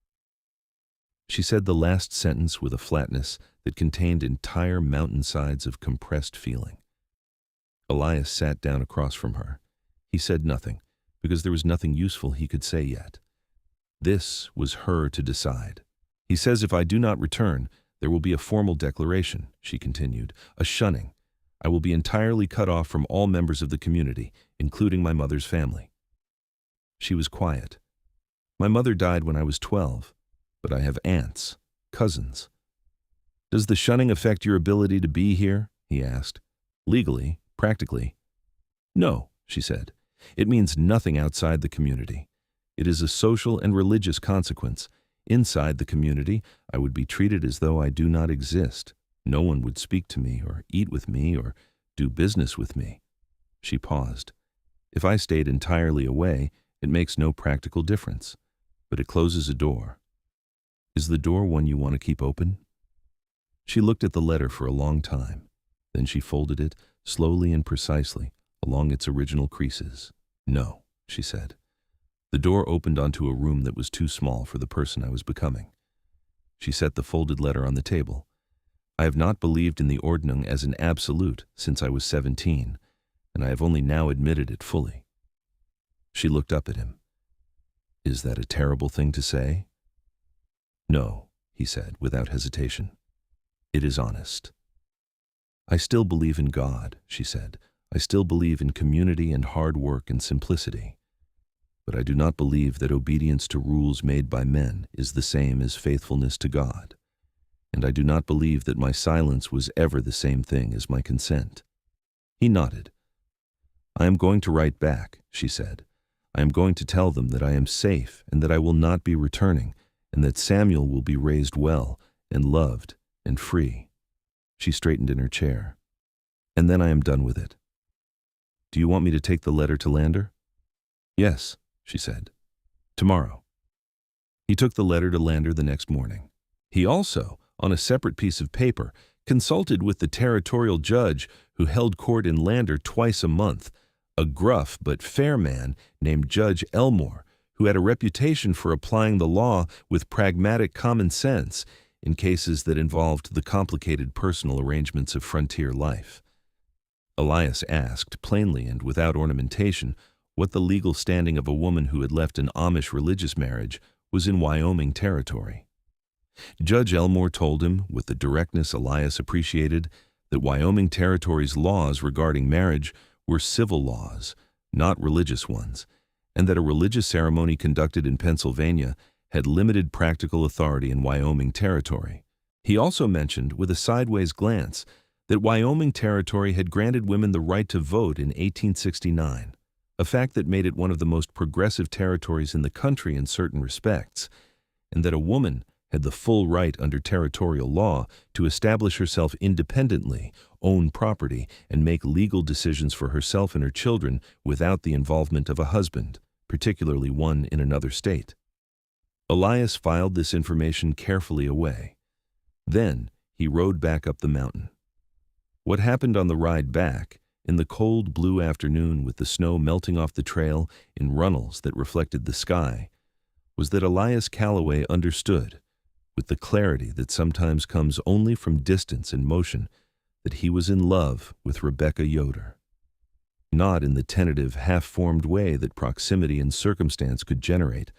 She said the last sentence with a flatness that contained entire mountainsides of compressed feeling. Elias sat down across from her. He said nothing, because there was nothing useful he could say yet. This was her to decide. "He says if I do not return, there will be a formal declaration," she continued, "a shunning. I will be entirely cut off from all members of the community, including my mother's family." She was quiet. "My mother died when I was 12, but I have aunts, cousins." "Does the shunning affect your ability to be here?" he asked. "Legally, practically." "No," she said. "It means nothing outside the community. It is a social and religious consequence. Inside the community, I would be treated as though I do not exist. No one would speak to me or eat with me or do business with me." She paused. "If I stayed entirely away, it makes no practical difference, but it closes a door. Is the door one you want to keep open?" She looked at the letter for a long time. Then she folded it, slowly and precisely, along its original creases. "No," she said. "The door opened onto a room that was too small for the person I was becoming." She set the folded letter on the table. "I have not believed in the Ordnung as an absolute since I was 17, and I have only now admitted it fully." She looked up at him. "Is that a terrible thing to say?" "No," he said, without hesitation. "It is honest." "I still believe in God," she said. "I still believe in community and hard work and simplicity. But I do not believe that obedience to rules made by men is the same as faithfulness to God. And I do not believe that my silence was ever the same thing as my consent." He nodded. "I am going to write back," she said. "I am going to tell them that I am safe and that I will not be returning, and that Samuel will be raised well and loved and free." She straightened in her chair. "And then I am done with it. Do you want me to take the letter to Lander?" "Yes," she said. "Tomorrow." He took the letter to Lander the next morning. He also, on a separate piece of paper, consulted with the territorial judge who held court in Lander twice a month, a gruff but fair man named Judge Elmore, who had a reputation for applying the law with pragmatic common sense in cases that involved the complicated personal arrangements of frontier life. Elias asked, plainly and without ornamentation, what the legal standing of a woman who had left an Amish religious marriage was in Wyoming Territory. Judge Elmore told him, with the directness Elias appreciated, that Wyoming Territory's laws regarding marriage were civil laws, not religious ones, and that a religious ceremony conducted in Pennsylvania had limited practical authority in Wyoming Territory. He also mentioned, with a sideways glance, that Wyoming Territory had granted women the right to vote in 1869, a fact that made it one of the most progressive territories in the country in certain respects, and that a woman had the full right under territorial law to establish herself independently, own property, and make legal decisions for herself and her children without the involvement of a husband, particularly one in another state. Elias filed this information carefully away. Then he rode back up the mountain. What happened on the ride back, in the cold blue afternoon with the snow melting off the trail in runnels that reflected the sky, was that Elias Calloway understood, with the clarity that sometimes comes only from distance and motion, that he was in love with Rebekah Yoder. Not in the tentative, half-formed way that proximity and circumstance could generate,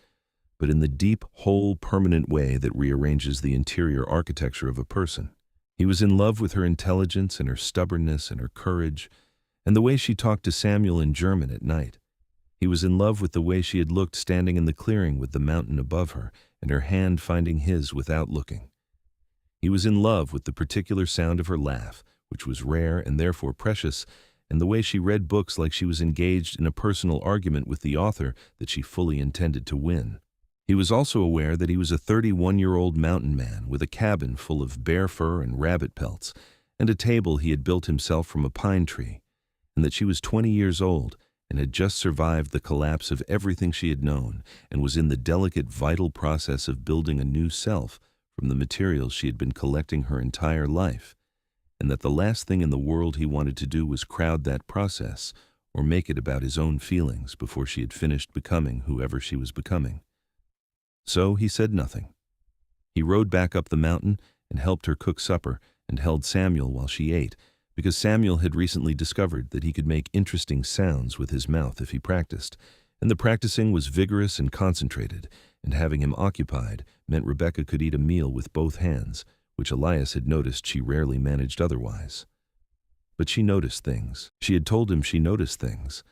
but in the deep, whole, permanent way that rearranges the interior architecture of a person. He was in love with her intelligence and her stubbornness and her courage, and the way she talked to Samuel in German at night. He was in love with the way she had looked standing in the clearing with the mountain above her, and her hand finding his without looking. He was in love with the particular sound of her laugh, which was rare and therefore precious, and the way she read books like she was engaged in a personal argument with the author that she fully intended to win. He was also aware that he was a 31-year-old mountain man with a cabin full of bear fur and rabbit pelts, and a table he had built himself from a pine tree, and that she was 20 years old and had just survived the collapse of everything she had known and was in the delicate, vital process of building a new self from the materials she had been collecting her entire life, and that the last thing in the world he wanted to do was crowd that process or make it about his own feelings before she had finished becoming whoever she was becoming. So he said nothing. He rode back up the mountain and helped her cook supper and held Samuel while she ate, because Samuel had recently discovered that he could make interesting sounds with his mouth if he practiced, and the practicing was vigorous and concentrated, and having him occupied meant Rebekah could eat a meal with both hands, which Elias had noticed she rarely managed otherwise. But she noticed things. She had told him she noticed things,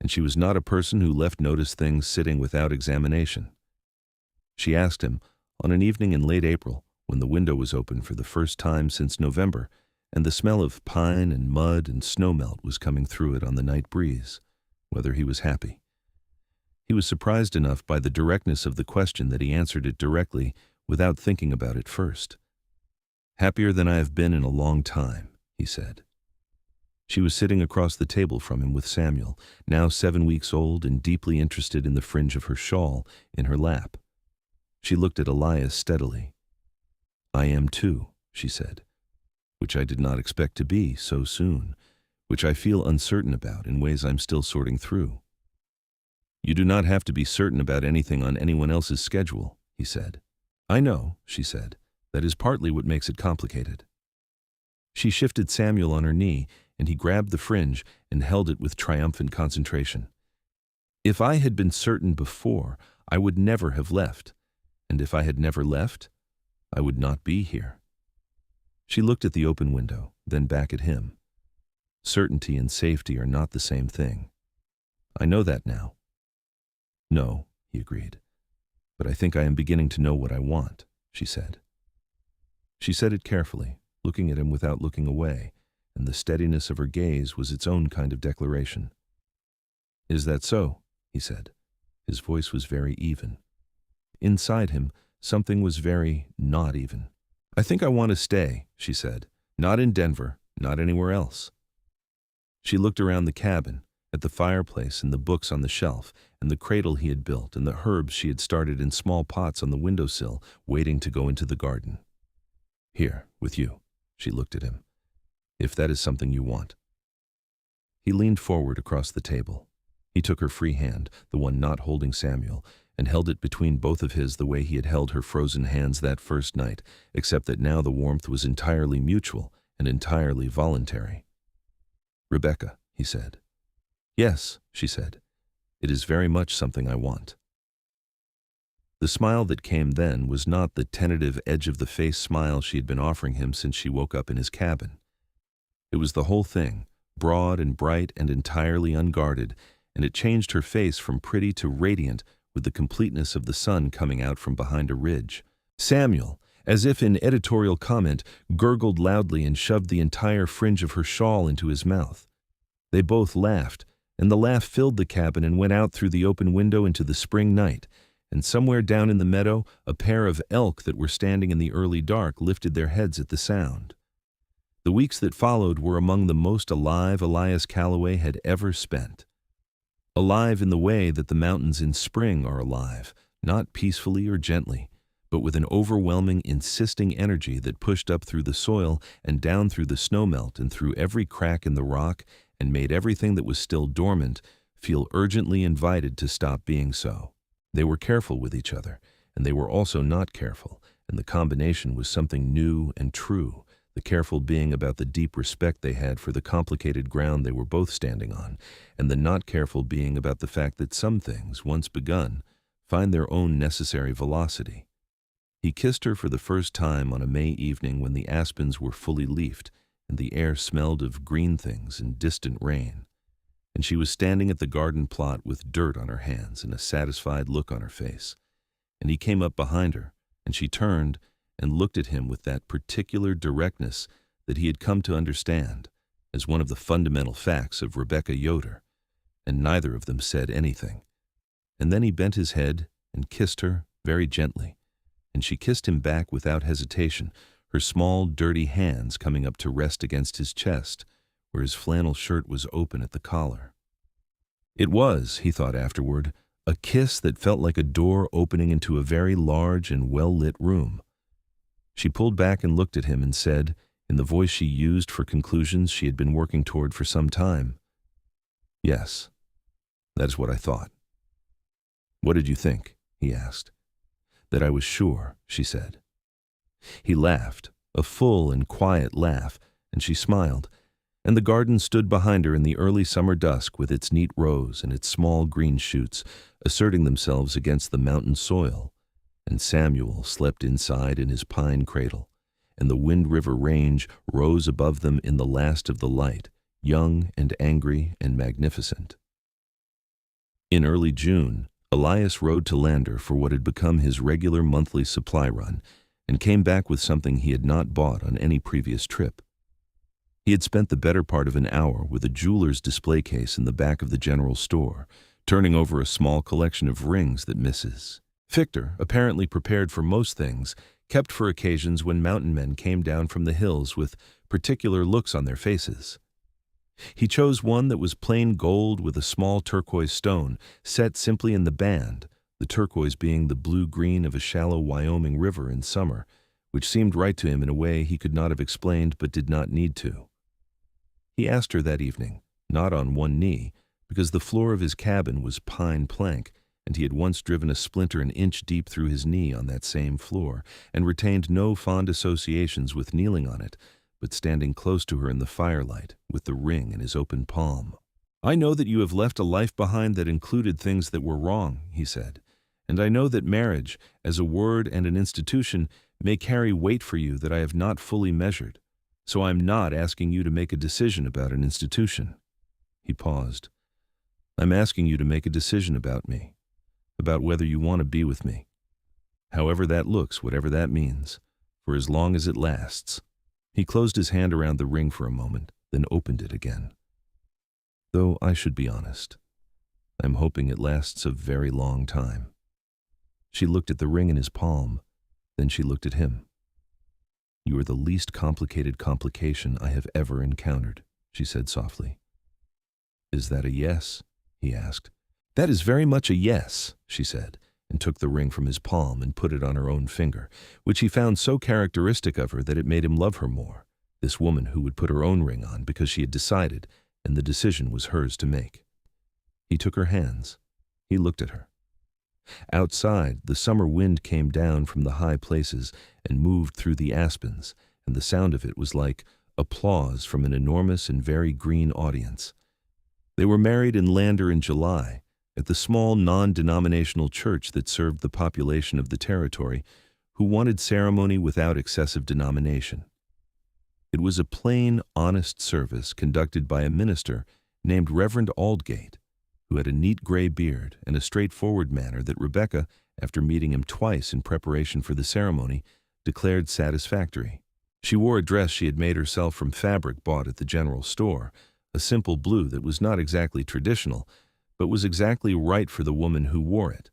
and she was not a person who left noticed things sitting without examination. She asked him, on an evening in late April, when the window was open for the first time since November, and the smell of pine and mud and snowmelt was coming through it on the night breeze, whether he was happy. He was surprised enough by the directness of the question that he answered it directly without thinking about it first. "Happier than I have been in a long time," he said. She was sitting across the table from him with Samuel, now 7 weeks old and deeply interested in the fringe of her shawl, in her lap. She looked at Elias steadily. "I am too," she said, "which I did not expect to be so soon, which I feel uncertain about in ways I'm still sorting through." "You do not have to be certain about anything on anyone else's schedule," he said. "I know," she said. "That is partly what makes it complicated." She shifted Samuel on her knee, and he grabbed the fringe and held it with triumphant concentration. "If I had been certain before, I would never have left, and if I had never left, I would not be here." She looked at the open window, then back at him. "Certainty and safety are not the same thing. I know that now." "No," he agreed. "But I think I am beginning to know what I want," she said. She said it carefully, looking at him without looking away, and the steadiness of her gaze was its own kind of declaration. "Is that so?" he said. His voice was very even. Inside him, something was very not even. "I think I want to stay," she said. "Not in Denver, not anywhere else." She looked around the cabin, at the fireplace and the books on the shelf, and the cradle he had built and the herbs she had started in small pots on the windowsill, waiting to go into the garden. "Here, with you," she looked at him, "if that is something you want." He leaned forward across the table. He took her free hand, the one not holding Samuel, and held it between both of his the way he had held her frozen hands that first night, except that now the warmth was entirely mutual and entirely voluntary. "Rebekah," he said. "Yes," she said. "It is very much something I want." The smile that came then was not the tentative edge-of-the-face smile she had been offering him since she woke up in his cabin. It was the whole thing, broad and bright and entirely unguarded, and it changed her face from pretty to radiant with the completeness of the sun coming out from behind a ridge. Samuel, as if in editorial comment, gurgled loudly and shoved the entire fringe of her shawl into his mouth. They both laughed, and the laugh filled the cabin and went out through the open window into the spring night, and somewhere down in the meadow a pair of elk that were standing in the early dark lifted their heads at the sound. The weeks that followed were among the most alive Elias Calloway had ever spent. Alive in the way that the mountains in spring are alive, not peacefully or gently, but with an overwhelming, insisting energy that pushed up through the soil and down through the snowmelt and through every crack in the rock and made everything that was still dormant feel urgently invited to stop being so. They were careful with each other, and they were also not careful, and the combination was something new and true, the careful being about the deep respect they had for the complicated ground they were both standing on, and the not careful being about the fact that some things, once begun, find their own necessary velocity. He kissed her for the first time on a May evening when the aspens were fully leafed, and the air smelled of green things and distant rain, and she was standing at the garden plot with dirt on her hands and a satisfied look on her face, and he came up behind her, and she turned and looked at him with that particular directness that he had come to understand as one of the fundamental facts of Rebekah Yoder, and neither of them said anything. And then he bent his head and kissed her very gently, and she kissed him back without hesitation, her small, dirty hands coming up to rest against his chest, where his flannel shirt was open at the collar. It was, he thought afterward, a kiss that felt like a door opening into a very large and well-lit room. She pulled back and looked at him and said, in the voice she used for conclusions she had been working toward for some time, "Yes, that is what I thought." "What did you think?" he asked. "That I was sure," she said. He laughed, a full and quiet laugh, and she smiled, and the garden stood behind her in the early summer dusk with its neat rows and its small green shoots asserting themselves against the mountain soil, and Samuel slept inside in his pine cradle, and the Wind River Range rose above them in the last of the light, young and angry and magnificent. In early June, Elias rode to Lander for what had become his regular monthly supply run, and came back with something he had not bought on any previous trip. He had spent the better part of an hour with a jeweler's display case in the back of the general store, turning over a small collection of rings that Mrs. Victor, apparently prepared for most things, kept for occasions when mountain men came down from the hills with particular looks on their faces. He chose one that was plain gold with a small turquoise stone, set simply in the band, the turquoise being the blue-green of a shallow Wyoming river in summer, which seemed right to him in a way he could not have explained but did not need to. He asked her that evening, not on one knee, because the floor of his cabin was pine plank, and he had once driven a splinter an inch deep through his knee on that same floor, and retained no fond associations with kneeling on it, but standing close to her in the firelight, with the ring in his open palm. "I know that you have left a life behind that included things that were wrong," he said, "and I know that marriage, as a word and an institution, may carry weight for you that I have not fully measured, so I am not asking you to make a decision about an institution." He paused. "I'm asking you to make a decision about me, about whether you want to be with me. However that looks, whatever that means, for as long as it lasts." He closed his hand around the ring for a moment, then opened it again. "Though I should be honest, I'm hoping it lasts a very long time." She looked at the ring in his palm, then she looked at him. "You are the least complicated complication I have ever encountered," she said softly. "Is that a yes?" he asked. "That is very much a yes," she said, and took the ring from his palm and put it on her own finger, which he found so characteristic of her that it made him love her more, this woman who would put her own ring on because she had decided, and the decision was hers to make. He took her hands. He looked at her. Outside, the summer wind came down from the high places and moved through the aspens, and the sound of it was like applause from an enormous and very green audience. They were married in Lander in July, at the small non-denominational church that served the population of the territory, who wanted ceremony without excessive denomination. It was a plain, honest service conducted by a minister named Reverend Aldgate, who had a neat gray beard and a straightforward manner that Rebekah, after meeting him twice in preparation for the ceremony, declared satisfactory. She wore a dress she had made herself from fabric bought at the general store, a simple blue that was not exactly traditional, but was exactly right for the woman who wore it.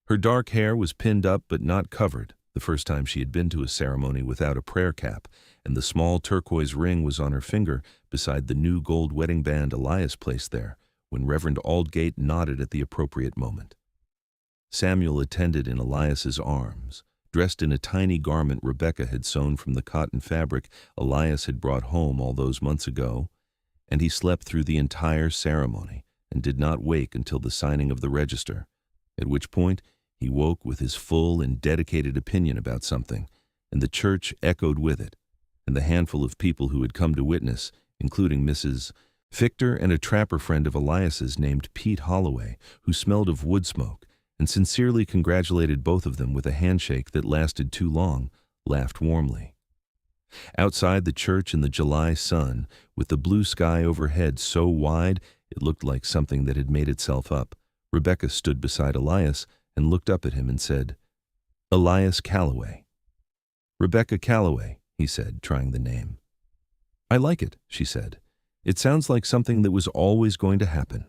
Her dark hair was pinned up but not covered, the first time she had been to a ceremony without a prayer cap, and the small turquoise ring was on her finger beside the new gold wedding band Elias placed there, when Reverend Aldgate nodded at the appropriate moment. Samuel attended in Elias's arms, dressed in a tiny garment Rebekah had sewn from the cotton fabric Elias had brought home all those months ago, and he slept through the entire ceremony and did not wake until the signing of the register, at which point he woke with his full and dedicated opinion about something, and the church echoed with it, and the handful of people who had come to witness, including Mrs. Victor and a trapper friend of Elias's named Pete Holloway, who smelled of wood smoke, and sincerely congratulated both of them with a handshake that lasted too long, laughed warmly. Outside the church in the July sun, with the blue sky overhead so wide it looked like something that had made itself up, Rebekah stood beside Elias and looked up at him and said, "Elias Calloway." "Rebekah Calloway," he said, trying the name. "I like it," she said. "It sounds like something that was always going to happen."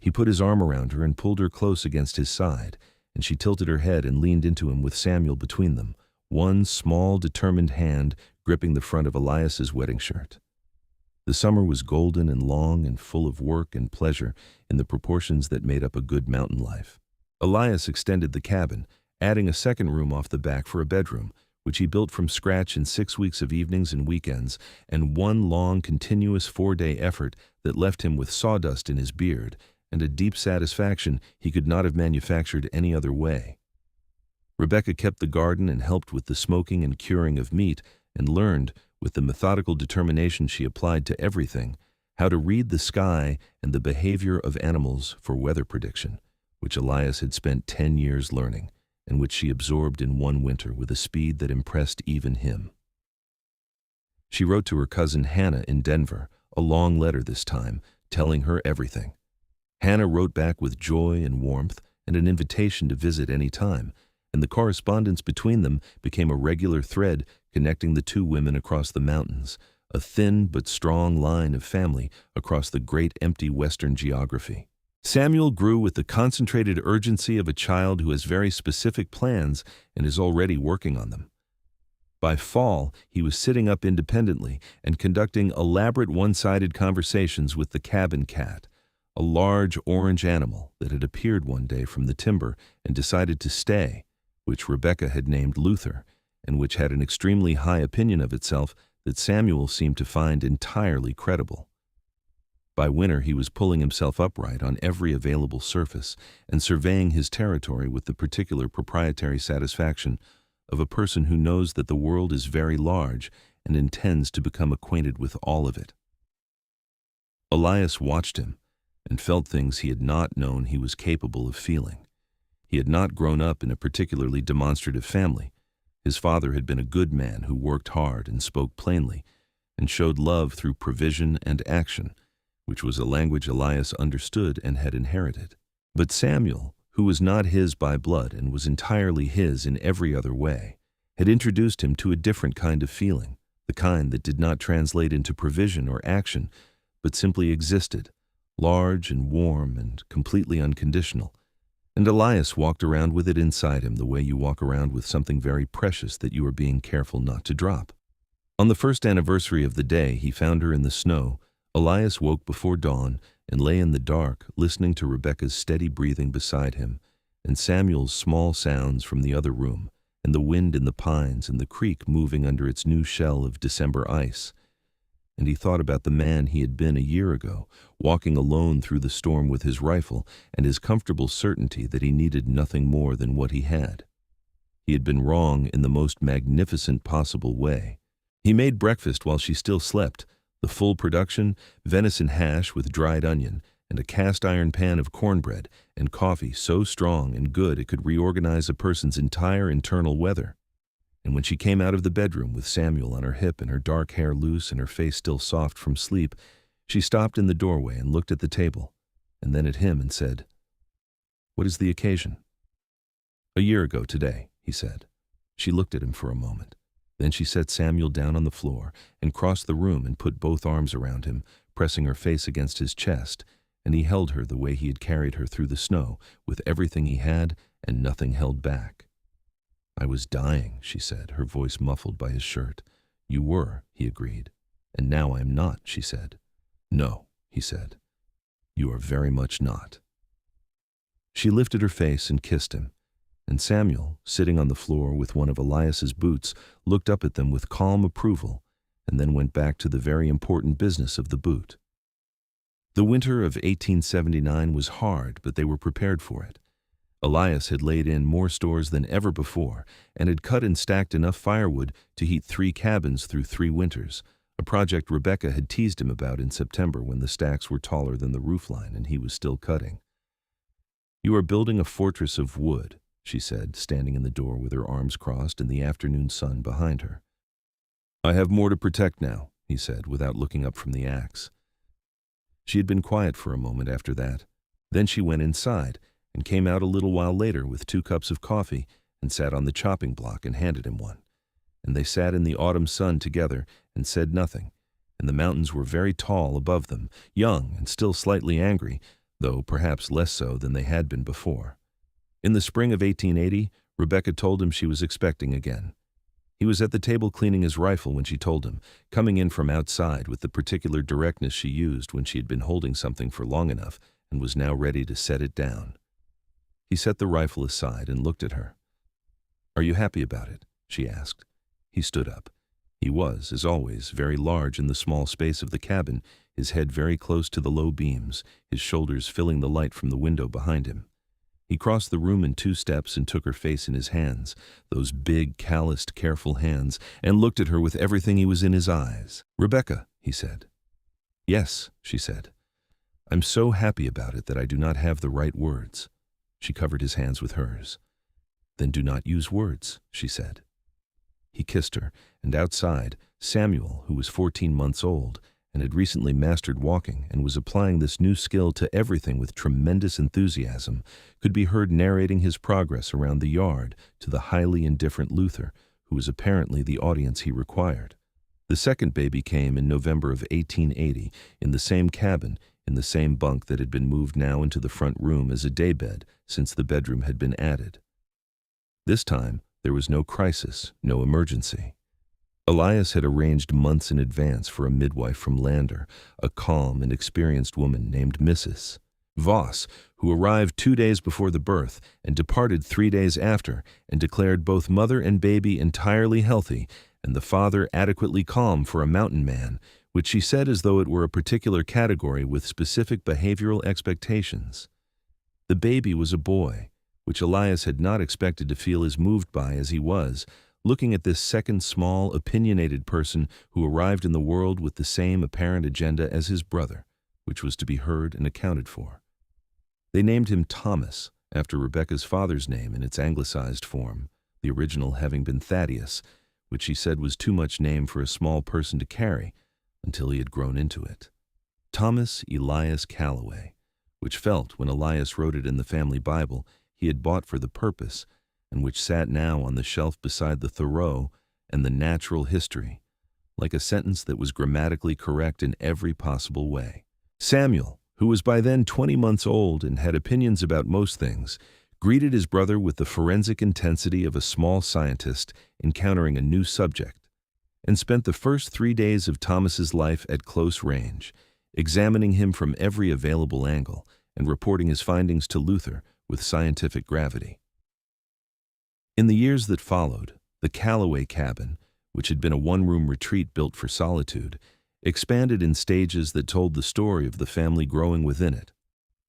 He put his arm around her and pulled her close against his side, and she tilted her head and leaned into him with Samuel between them, one small, determined hand gripping the front of Elias's wedding shirt. The summer was golden and long and full of work and pleasure in the proportions that made up a good mountain life. Elias extended the cabin, adding a second room off the back for a bedroom, which he built from scratch in 6 weeks of evenings and weekends, and one long, continuous 4-day effort that left him with sawdust in his beard and a deep satisfaction he could not have manufactured any other way. Rebekah kept the garden and helped with the smoking and curing of meat, and learned, with the methodical determination she applied to everything, how to read the sky and the behavior of animals for weather prediction, which Elias had spent 10 years learning, and which she absorbed in one winter with a speed that impressed even him. She wrote to her cousin Hannah in Denver, a long letter this time, telling her everything. Hannah wrote back with joy and warmth and an invitation to visit any time, and the correspondence between them became a regular thread connecting the two women across the mountains, a thin but strong line of family across the great empty western geography. Samuel grew with the concentrated urgency of a child who has very specific plans and is already working on them. By fall, he was sitting up independently and conducting elaborate one-sided conversations with the cabin cat, a large orange animal that had appeared one day from the timber and decided to stay, which Rebekah had named Luther, and which had an extremely high opinion of itself that Samuel seemed to find entirely credible. By winter he was pulling himself upright on every available surface and surveying his territory with the particular proprietary satisfaction of a person who knows that the world is very large and intends to become acquainted with all of it. Elias watched him and felt things he had not known he was capable of feeling. He had not grown up in a particularly demonstrative family. His father had been a good man who worked hard and spoke plainly, and showed love through provision and action, which was a language Elias understood and had inherited. But Samuel, who was not his by blood and was entirely his in every other way, had introduced him to a different kind of feeling, the kind that did not translate into provision or action, but simply existed, large and warm and completely unconditional. And Elias walked around with it inside him the way you walk around with something very precious that you are being careful not to drop. On the first anniversary of the day he found her in the snow, Elias woke before dawn and lay in the dark, listening to Rebekah's steady breathing beside him, and Samuel's small sounds from the other room, and the wind in the pines and the creek moving under its new shell of December ice. And he thought about the man he had been a year ago, walking alone through the storm with his rifle and his comfortable certainty that he needed nothing more than what he had. He had been wrong in the most magnificent possible way. He made breakfast while she still slept, the full production, venison hash with dried onion, and a cast-iron pan of cornbread, and coffee so strong and good it could reorganize a person's entire internal weather. And when she came out of the bedroom with Samuel on her hip and her dark hair loose and her face still soft from sleep, she stopped in the doorway and looked at the table, and then at him and said, "What is the occasion?" "A year ago today," he said. She looked at him for a moment. Then she set Samuel down on the floor and crossed the room and put both arms around him, pressing her face against his chest, and he held her the way he had carried her through the snow, with everything he had and nothing held back. "I was dying," she said, her voice muffled by his shirt. "You were," he agreed. "And now I am not," she said. "No," he said. "You are very much not." She lifted her face and kissed him, and Samuel, sitting on the floor with one of Elias's boots, looked up at them with calm approval, and then went back to the very important business of the boot. The winter of 1879 was hard, but they were prepared for it. Elias had laid in more stores than ever before, and had cut and stacked enough firewood to heat 3 cabins through 3 winters, a project Rebekah had teased him about in September when the stacks were taller than the roofline and he was still cutting. "You are building a fortress of wood," she said, standing in the door with her arms crossed and the afternoon sun behind her. "I have more to protect now," he said, without looking up from the axe. She had been quiet for a moment after that. Then she went inside and came out a little while later with 2 cups of coffee and sat on the chopping block and handed him one. And they sat in the autumn sun together and said nothing, and the mountains were very tall above them, young and still slightly angry, though perhaps less so than they had been before. In the spring of 1880, Rebekah told him she was expecting again. He was at the table cleaning his rifle when she told him, coming in from outside with the particular directness she used when she had been holding something for long enough and was now ready to set it down. He set the rifle aside and looked at her. "Are you happy about it?" she asked. He stood up. He was, as always, very large in the small space of the cabin, his head very close to the low beams, his shoulders filling the light from the window behind him. He crossed the room in 2 steps and took her face in his hands, those big, calloused, careful hands, and looked at her with everything he was in his eyes. "Rebekah," he said. "Yes," she said. "I'm so happy about it that I do not have the right words." She covered his hands with hers. "Then do not use words," she said. He kissed her, and outside, Samuel, who was 14 months old, and had recently mastered walking and was applying this new skill to everything with tremendous enthusiasm, could be heard narrating his progress around the yard to the highly indifferent Luther, who was apparently the audience he required. The second baby came in November of 1880, in the same cabin, in the same bunk that had been moved now into the front room as a daybed since the bedroom had been added. This time, there was no crisis, no emergency. Elias had arranged months in advance for a midwife from Lander, a calm and experienced woman named Mrs. Voss, who arrived 2 days before the birth and departed 3 days after, and declared both mother and baby entirely healthy and the father adequately calm for a mountain man, which she said as though it were a particular category with specific behavioral expectations. The baby was a boy, which Elias had not expected to feel as moved by as he was, looking at this second small, opinionated person who arrived in the world with the same apparent agenda as his brother, which was to be heard and accounted for. They named him Thomas, after Rebekah's father's name in its anglicized form, the original having been Thaddeus, which she said was too much name for a small person to carry until he had grown into it. Thomas Elias Calloway, which felt, when Elias wrote it in the family Bible, he had bought for the purpose, and which sat now on the shelf beside the Thoreau and the Natural History, like a sentence that was grammatically correct in every possible way. Samuel, who was by then 20 months old and had opinions about most things, greeted his brother with the forensic intensity of a small scientist encountering a new subject, and spent the first 3 days of Thomas's life at close range, examining him from every available angle and reporting his findings to Luther with scientific gravity. In the years that followed, the Calloway cabin, which had been a one-room retreat built for solitude, expanded in stages that told the story of the family growing within it.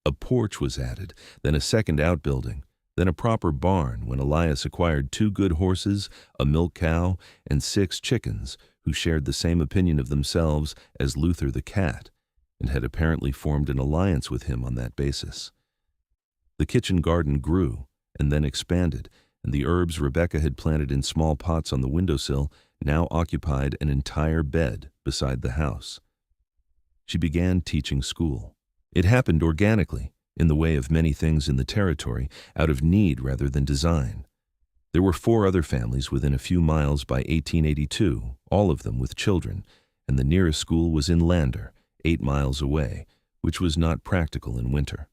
A porch was added, then a second outbuilding, then a proper barn when Elias acquired 2 good horses, a milk cow, and 6 chickens who shared the same opinion of themselves as Luther the cat, and had apparently formed an alliance with him on that basis. The kitchen garden grew and then expanded, and the herbs Rebekah had planted in small pots on the windowsill now occupied an entire bed beside the house. She began teaching school. It happened organically, in the way of many things in the territory, out of need rather than design. There were 4 other families within a few miles by 1882, all of them with children, and the nearest school was in Lander, 8 miles away, which was not practical in winter.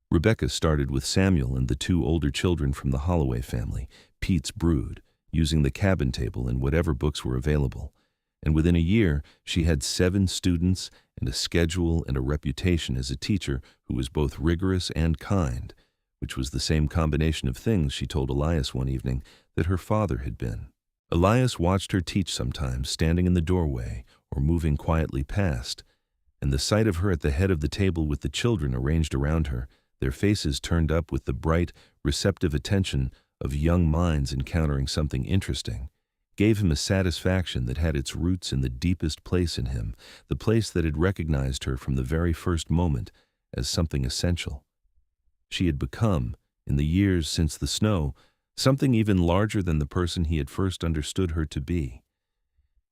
Rebekah started with Samuel and the 2 older children from the Holloway family, Pete's brood, using the cabin table and whatever books were available, and within a year she had 7 students and a schedule and a reputation as a teacher who was both rigorous and kind, which was the same combination of things she told Elias one evening that her father had been. Elias watched her teach sometimes, standing in the doorway or moving quietly past, and the sight of her at the head of the table with the children arranged around her, their faces turned up with the bright, receptive attention of young minds encountering something interesting, gave him a satisfaction that had its roots in the deepest place in him, the place that had recognized her from the very first moment as something essential. She had become, in the years since the snow, something even larger than the person he had first understood her to be.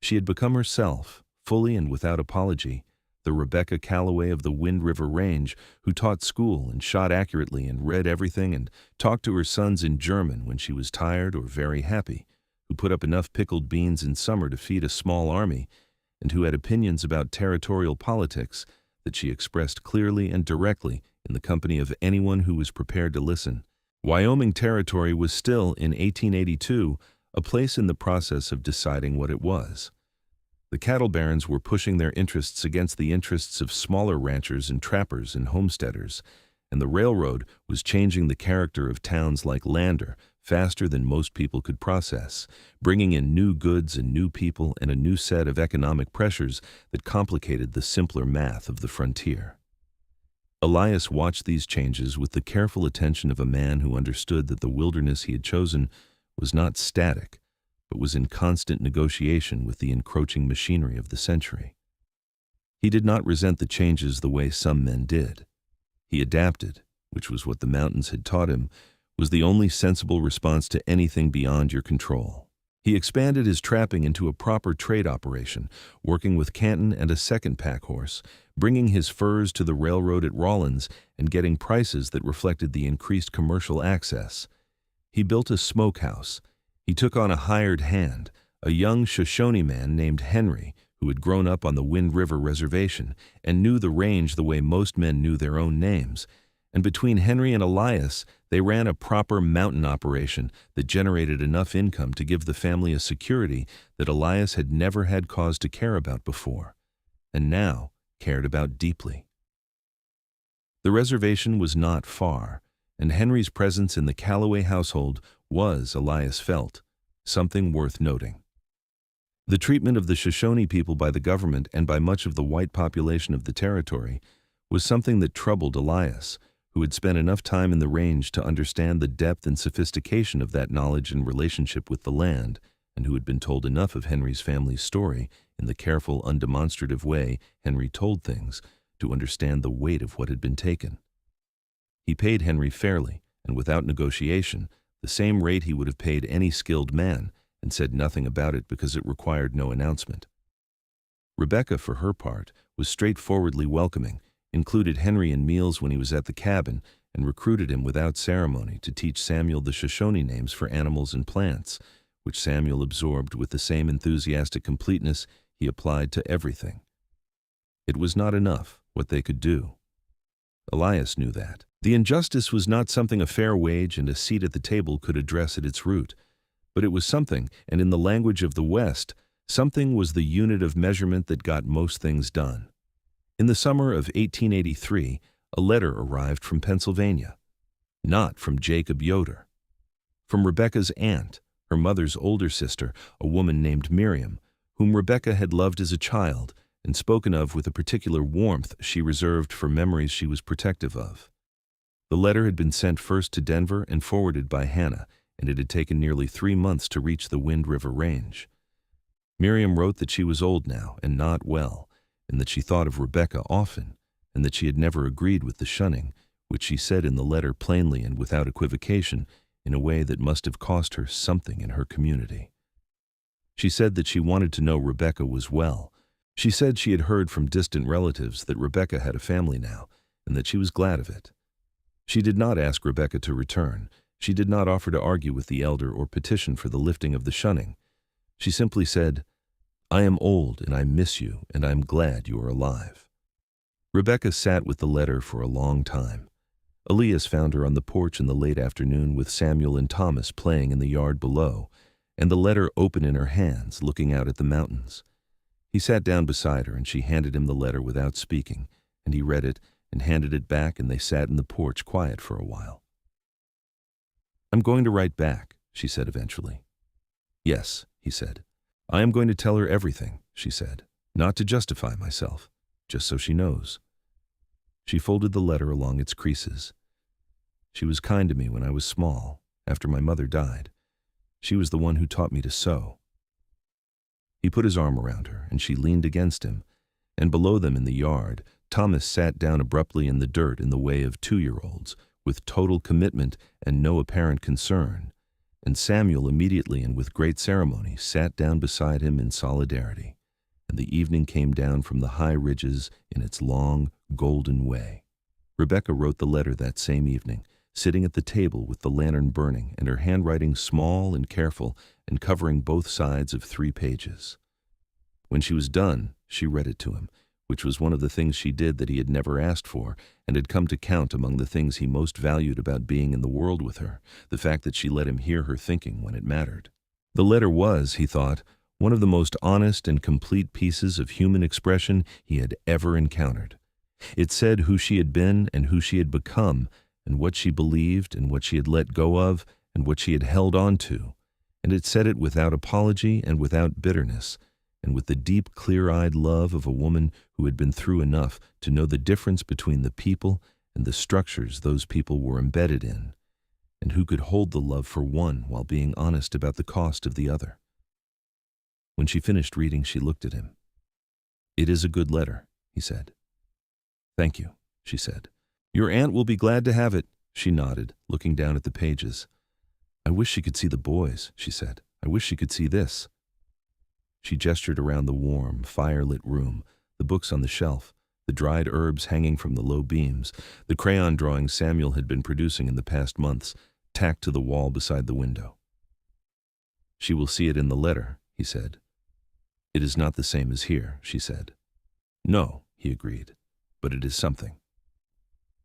She had become herself, fully and without apology, the Rebekah Calloway of the Wind River Range, who taught school and shot accurately and read everything and talked to her sons in German when she was tired or very happy, who put up enough pickled beans in summer to feed a small army, and who had opinions about territorial politics that she expressed clearly and directly in the company of anyone who was prepared to listen. Wyoming Territory was still, in 1882, a place in the process of deciding what it was. The cattle barons were pushing their interests against the interests of smaller ranchers and trappers and homesteaders, and the railroad was changing the character of towns like Lander faster than most people could process, bringing in new goods and new people and a new set of economic pressures that complicated the simpler math of the frontier. Elias watched these changes with the careful attention of a man who understood that the wilderness he had chosen was not static, but was in constant negotiation with the encroaching machinery of the century. He did not resent the changes the way some men did. He adapted, which was what the mountains had taught him, was the only sensible response to anything beyond your control. He expanded his trapping into a proper trade operation, working with Canton and a second pack horse, bringing his furs to the railroad at Rawlins and getting prices that reflected the increased commercial access. He built a smokehouse. He took on a hired hand, a young Shoshone man named Henry, who had grown up on the Wind River Reservation and knew the range the way most men knew their own names. And between Henry and Elias, they ran a proper mountain operation that generated enough income to give the family a security that Elias had never had cause to care about before, and now cared about deeply. The reservation was not far, and Henry's presence in the Calloway household was, Elias felt, something worth noting. The treatment of the Shoshone people by the government and by much of the white population of the territory was something that troubled Elias, who had spent enough time in the range to understand the depth and sophistication of that knowledge and relationship with the land, and who had been told enough of Henry's family's story in the careful, undemonstrative way Henry told things to understand the weight of what had been taken. He paid Henry fairly, and without negotiation, the same rate he would have paid any skilled man, and said nothing about it because it required no announcement. Rebekah, for her part, was straightforwardly welcoming, included Henry in meals when he was at the cabin, and recruited him without ceremony to teach Samuel the Shoshone names for animals and plants, which Samuel absorbed with the same enthusiastic completeness he applied to everything. It was not enough what they could do. Elias knew that. The injustice was not something a fair wage and a seat at the table could address at its root, but it was something, and in the language of the West, something was the unit of measurement that got most things done. In the summer of 1883, a letter arrived from Pennsylvania. Not from Jacob Yoder. From Rebekah's aunt, her mother's older sister, a woman named Miriam, whom Rebekah had loved as a child and spoken of with a particular warmth she reserved for memories she was protective of. The letter had been sent first to Denver and forwarded by Hannah, and it had taken nearly 3 months to reach the Wind River Range. Miriam wrote that she was old now and not well, and that she thought of Rebekah often, and that she had never agreed with the shunning, which she said in the letter plainly and without equivocation, in a way that must have cost her something in her community. She said that she wanted to know Rebekah was well. She said she had heard from distant relatives that Rebekah had a family now, and that she was glad of it. She did not ask Rebekah to return. She did not offer to argue with the elder or petition for the lifting of the shunning. She simply said, "I am old and I miss you, and I am glad you are alive." Rebekah sat with the letter for a long time. Elias found her on the porch in the late afternoon with Samuel and Thomas playing in the yard below, and the letter open in her hands, looking out at the mountains. He sat down beside her, and she handed him the letter without speaking, and he read it and handed it back, and they sat in the porch quiet for a while. "I'm going to write back," she said eventually. "Yes," he said. "I am going to tell her everything," she said, "not to justify myself, just so she knows." She folded the letter along its creases. "She was kind to me when I was small, after my mother died. She was the one who taught me to sew." He put his arm around her, and she leaned against him, and below them in the yard, Thomas sat down abruptly in the dirt in the way of 2-year-olds, with total commitment and no apparent concern, and Samuel immediately and with great ceremony sat down beside him in solidarity, and the evening came down from the high ridges in its long, golden way. Rebekah wrote the letter that same evening, sitting at the table with the lantern burning and her handwriting small and careful and covering both sides of 3 pages. When she was done, she read it to him, which was one of the things she did that he had never asked for and had come to count among the things he most valued about being in the world with her, the fact that she let him hear her thinking when it mattered. The letter was, he thought, one of the most honest and complete pieces of human expression he had ever encountered. It said who she had been and who she had become, and what she believed and what she had let go of and what she had held on to, and it said it without apology and without bitterness, and with the deep, clear-eyed love of a woman who had been through enough to know the difference between the people and the structures those people were embedded in, and who could hold the love for one while being honest about the cost of the other. When she finished reading, she looked at him. "It is a good letter," he said. "Thank you," she said. "Your aunt will be glad to have it," she nodded, looking down at the pages. "I wish she could see the boys," she said. "I wish she could see this." She gestured around the warm, fire-lit room, the books on the shelf, the dried herbs hanging from the low beams, the crayon drawings Samuel had been producing in the past months, tacked to the wall beside the window. "She will see it in the letter," he said. "It is not the same as here," she said. "No," he agreed, "but it is something."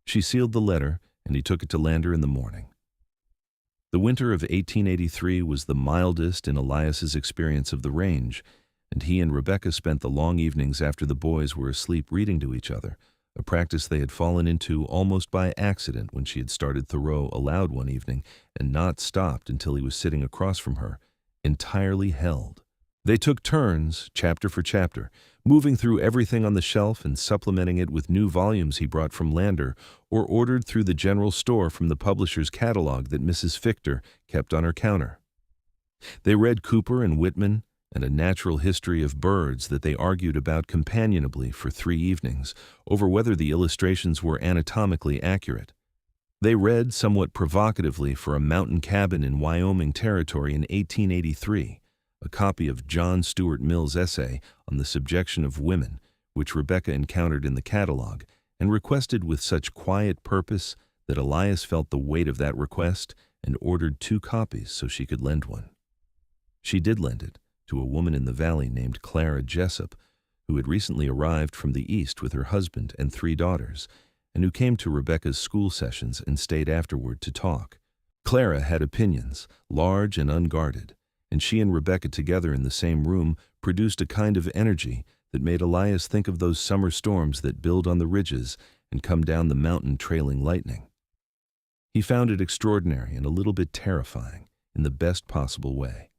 She sealed the letter, and he took it to Lander in the morning. The winter of 1883 was the mildest in Elias's experience of the range, and he and Rebekah spent the long evenings after the boys were asleep reading to each other, a practice they had fallen into almost by accident when she had started Thoreau aloud one evening and not stopped until he was sitting across from her, entirely held. They took turns, chapter for chapter, moving through everything on the shelf and supplementing it with new volumes he brought from Lander or ordered through the general store from the publisher's catalog that Mrs. Fichter kept on her counter. They read Cooper and Whitman and a natural history of birds that they argued about companionably for 3 evenings over whether the illustrations were anatomically accurate. They read somewhat provocatively for a mountain cabin in Wyoming Territory in 1883, a copy of John Stuart Mill's essay on the subjection of women, which Rebekah encountered in the catalog, and requested with such quiet purpose that Elias felt the weight of that request and ordered 2 copies so she could lend one. She did lend it to a woman in the valley named Clara Jessup, who had recently arrived from the East with her husband and 3 daughters, and who came to Rebekah's school sessions and stayed afterward to talk. Clara had opinions, large and unguarded, and she and Rebekah together in the same room produced a kind of energy that made Elias think of those summer storms that build on the ridges and come down the mountain trailing lightning. He found it extraordinary and a little bit terrifying in the best possible way.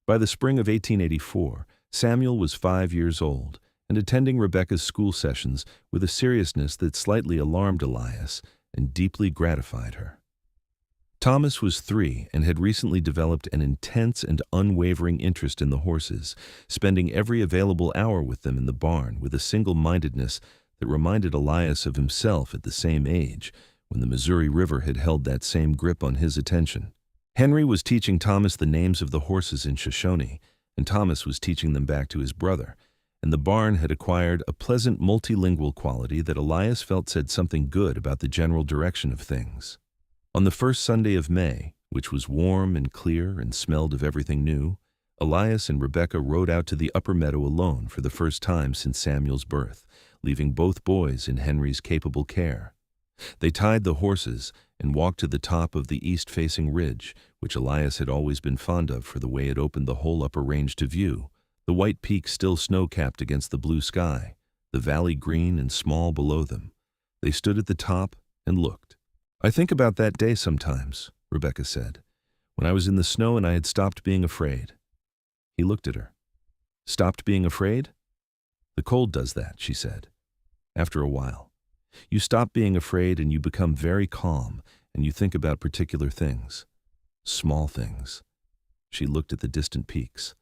By the spring of 1884, Samuel was 5 years old and attending Rebekah's school sessions with a seriousness that slightly alarmed Elias and deeply gratified her. Thomas was 3 and had recently developed an intense and unwavering interest in the horses, spending every available hour with them in the barn with a single-mindedness that reminded Elias of himself at the same age, when the Missouri River had held that same grip on his attention. Henry was teaching Thomas the names of the horses in Shoshone, and Thomas was teaching them back to his brother, and the barn had acquired a pleasant multilingual quality that Elias felt said something good about the general direction of things. On the first Sunday of May, which was warm and clear and smelled of everything new, Elias and Rebekah rode out to the upper meadow alone for the first time since Samuel's birth, leaving both boys in Henry's capable care. They tied the horses and walked to the top of the east-facing ridge, which Elias had always been fond of for the way it opened the whole upper range to view, the white peaks still snow-capped against the blue sky, the valley green and small below them. They stood at the top and looked. "I think about that day sometimes," Rebekah said, "when I was in the snow and I had stopped being afraid." He looked at her. "Stopped being afraid?" "The cold does that," she said. "After a while. You stop being afraid and you become very calm and you think about particular things. Small things." She looked at the distant peaks.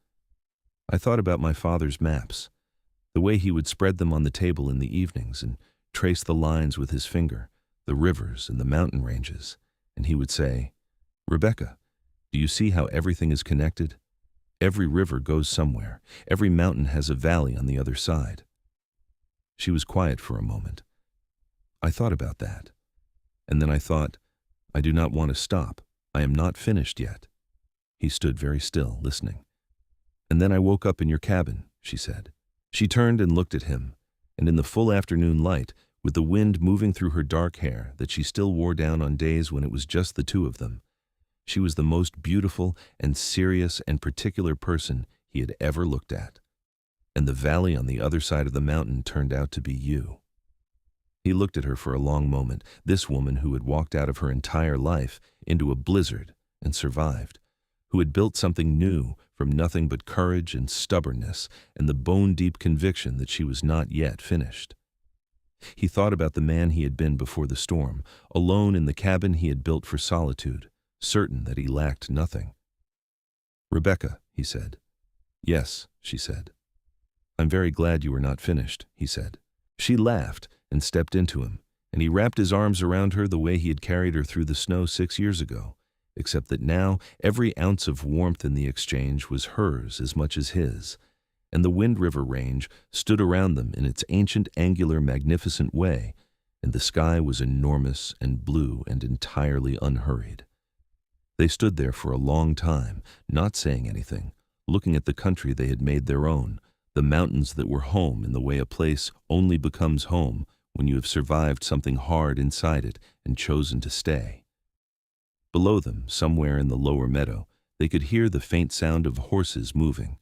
"I thought about my father's maps, the way he would spread them on the table in the evenings and trace the lines with his finger, the rivers and the mountain ranges, and he would say, 'Rebekah, do you see how everything is connected? Every river goes somewhere. Every mountain has a valley on the other side.'" She was quiet for a moment. "I thought about that. And then I thought, I do not want to stop. I am not finished yet." He stood very still, listening. "And then I woke up in your cabin," she said. She turned and looked at him, and in the full afternoon light, with the wind moving through her dark hair that she still wore down on days when it was just the 2 of them, She was the most beautiful and serious and particular person he had ever looked at. And the valley on the other side of the mountain turned out to be you. He looked at her for a long moment, this woman who had walked out of her entire life into a blizzard and survived, who had built something new from nothing but courage and stubbornness and the bone-deep conviction that she was not yet finished. He thought about the man he had been before the storm, alone in the cabin he had built for solitude, certain that he lacked nothing. "Rebekah," he said. "Yes," she said. "I'm very glad you are not finished," he said. She laughed and stepped into him, and he wrapped his arms around her the way he had carried her through the snow 6 years ago, except that now every ounce of warmth in the exchange was hers as much as his, and the Wind River Range stood around them in its ancient, angular, magnificent way, and the sky was enormous and blue and entirely unhurried. They stood there for a long time, not saying anything, looking at the country they had made their own, the mountains that were home in the way a place only becomes home when you have survived something hard inside it and chosen to stay. Below them, somewhere in the lower meadow, they could hear the faint sound of horses moving,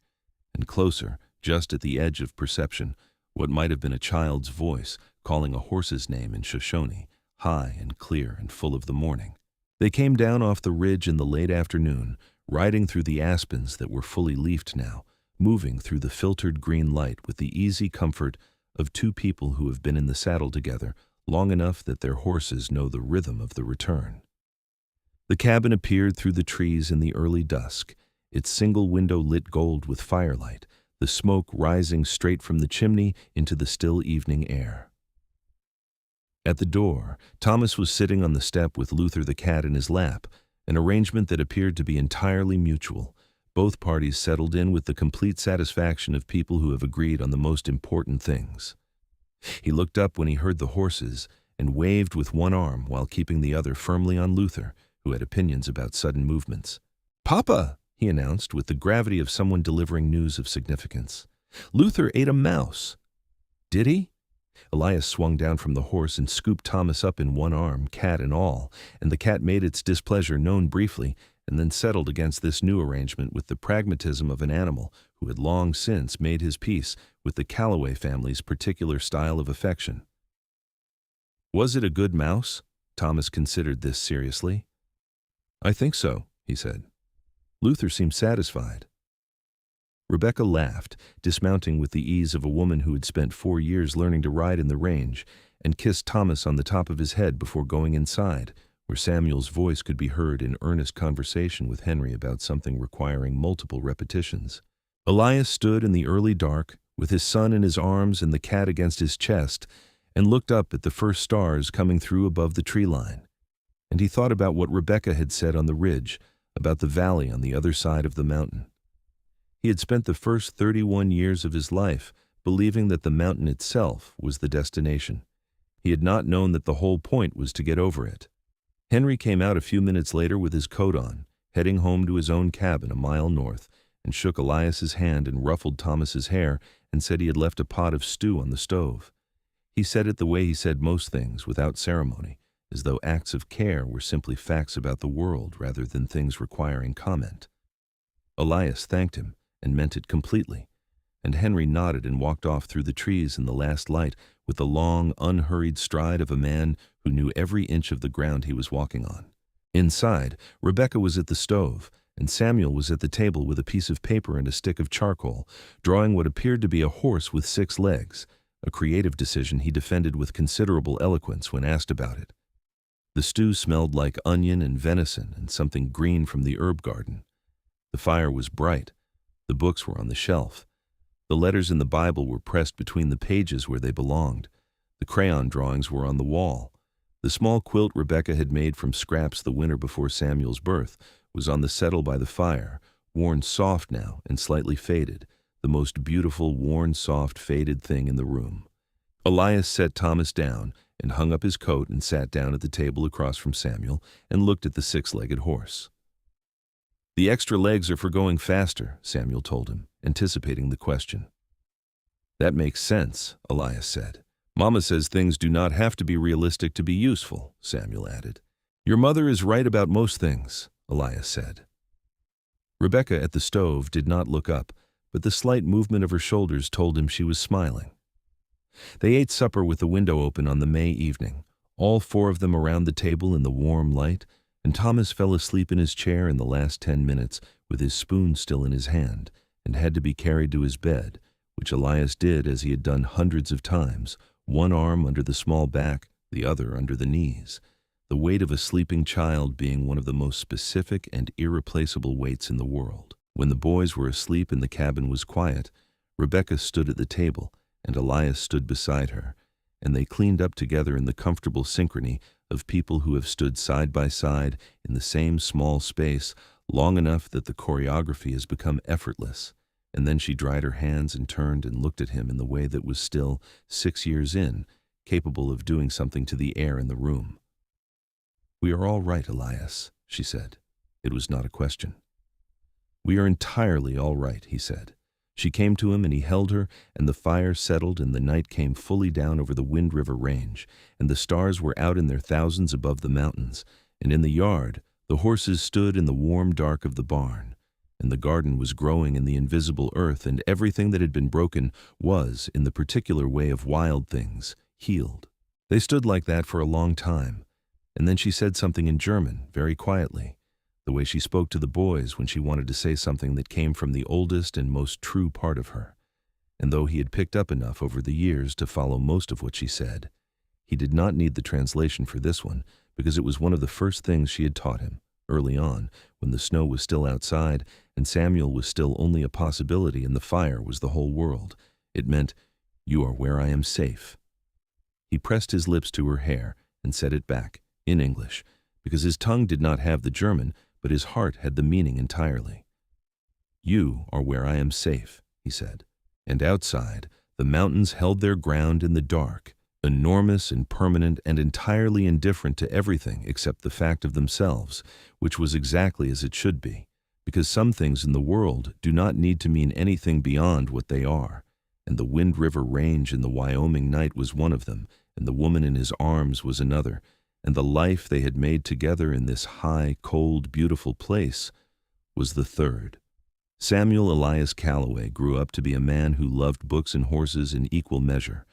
and closer, just at the edge of perception, what might have been a child's voice calling a horse's name in Shoshone, high and clear and full of the morning. They came down off the ridge in the late afternoon, riding through the aspens that were fully leafed now, moving through the filtered green light with the easy comfort of two people who have been in the saddle together long enough that their horses know the rhythm of the return. The cabin appeared through the trees in the early dusk, its single window lit gold with firelight, the smoke rising straight from the chimney into the still evening air. At the door, Thomas was sitting on the step with Luther the cat in his lap, an arrangement that appeared to be entirely mutual, both parties settled in with the complete satisfaction of people who have agreed on the most important things. He looked up when he heard the horses and waved with one arm while keeping the other firmly on Luther, who had opinions about sudden movements. "Papa," he announced with the gravity of someone delivering news of significance. "Luther ate a mouse." "Did he?" Elias swung down from the horse and scooped Thomas up in one arm, cat and all, and the cat made its displeasure known briefly and then settled against this new arrangement with the pragmatism of an animal who had long since made his peace with the Calloway family's particular style of affection. "Was it a good mouse?" Thomas considered this seriously. "I think so," he said. Luther seemed satisfied. Rebekah laughed, dismounting with the ease of a woman who had spent 4 years learning to ride in the range, and kissed Thomas on the top of his head before going inside, where Samuel's voice could be heard in earnest conversation with Henry about something requiring multiple repetitions. Elias stood in the early dark, with his son in his arms and the cat against his chest, and looked up at the first stars coming through above the tree line. And he thought about what Rebekah had said on the ridge, about the valley on the other side of the mountain. He had spent the first 31 years of his life believing that the mountain itself was the destination. He had not known that the whole point was to get over it. Henry came out a few minutes later with his coat on, heading home to his own cabin a mile north, and shook Elias's hand and ruffled Thomas's hair and said he had left a pot of stew on the stove. He said it the way he said most things, without ceremony, as though acts of care were simply facts about the world rather than things requiring comment. Elias thanked him and meant it completely, and Henry nodded and walked off through the trees in the last light with the long, unhurried stride of a man who knew every inch of the ground he was walking on. Inside, Rebekah was at the stove, and Samuel was at the table with a piece of paper and a stick of charcoal, drawing what appeared to be a horse with 6 legs, a creative decision he defended with considerable eloquence when asked about it. The stew smelled like onion and venison and something green from the herb garden. The fire was bright. The books were on the shelf. The letters in the Bible were pressed between the pages where they belonged. The crayon drawings were on the wall. The small quilt Rebekah had made from scraps the winter before Samuel's birth was on the settle by the fire, worn soft now and slightly faded, the most beautiful, worn, soft, faded thing in the room. Elias set Thomas down and hung up his coat and sat down at the table across from Samuel and looked at the 6-legged horse. "The extra legs are for going faster," Samuel told him, anticipating the question. "That makes sense," Elias said. "Mama says things do not have to be realistic to be useful," Samuel added. "Your mother is right about most things," Elias said. Rebekah at the stove did not look up, but the slight movement of her shoulders told him she was smiling. They ate supper with the window open on the May evening, all four of them around the table in the warm light, and Thomas fell asleep in his chair in the last 10 minutes with his spoon still in his hand and had to be carried to his bed, which Elias did as he had done hundreds of times, one arm under the small back, the other under the knees, the weight of a sleeping child being one of the most specific and irreplaceable weights in the world. When the boys were asleep and the cabin was quiet, Rebekah stood at the table, and Elias stood beside her, and they cleaned up together in the comfortable synchrony of people who have stood side by side in the same small space long enough that the choreography has become effortless. And then she dried her hands and turned and looked at him in the way that was still, 6 years in, capable of doing something to the air in the room. "We are all right, Elias," she said. It was not a question. "We are entirely all right," he said. She came to him and he held her, and the fire settled and the night came fully down over the Wind River Range, and the stars were out in their thousands above the mountains, and in the yard the horses stood in the warm dark of the barn, and the garden was growing in the invisible earth, and everything that had been broken was, in the particular way of wild things, healed. They stood like that for a long time, and then she said something in German, very quietly, the way she spoke to the boys when she wanted to say something that came from the oldest and most true part of her. And though he had picked up enough over the years to follow most of what she said, he did not need the translation for this one, because it was one of the first things she had taught him, early on, when the snow was still outside and Samuel was still only a possibility and the fire was the whole world. It meant, "You are where I am safe." He pressed his lips to her hair and said it back, in English, because his tongue did not have the German, but his heart had the meaning entirely. "You are where I am safe," he said. And outside, the mountains held their ground in the dark, enormous and permanent and entirely indifferent to everything except the fact of themselves, which was exactly as it should be, because some things in the world do not need to mean anything beyond what they are, and the Wind River Range in the Wyoming night was one of them, and the woman in his arms was another, and the life they had made together in this high, cold, beautiful place was the third. Samuel Elias Calloway grew up to be a man who loved books and horses in equal measure,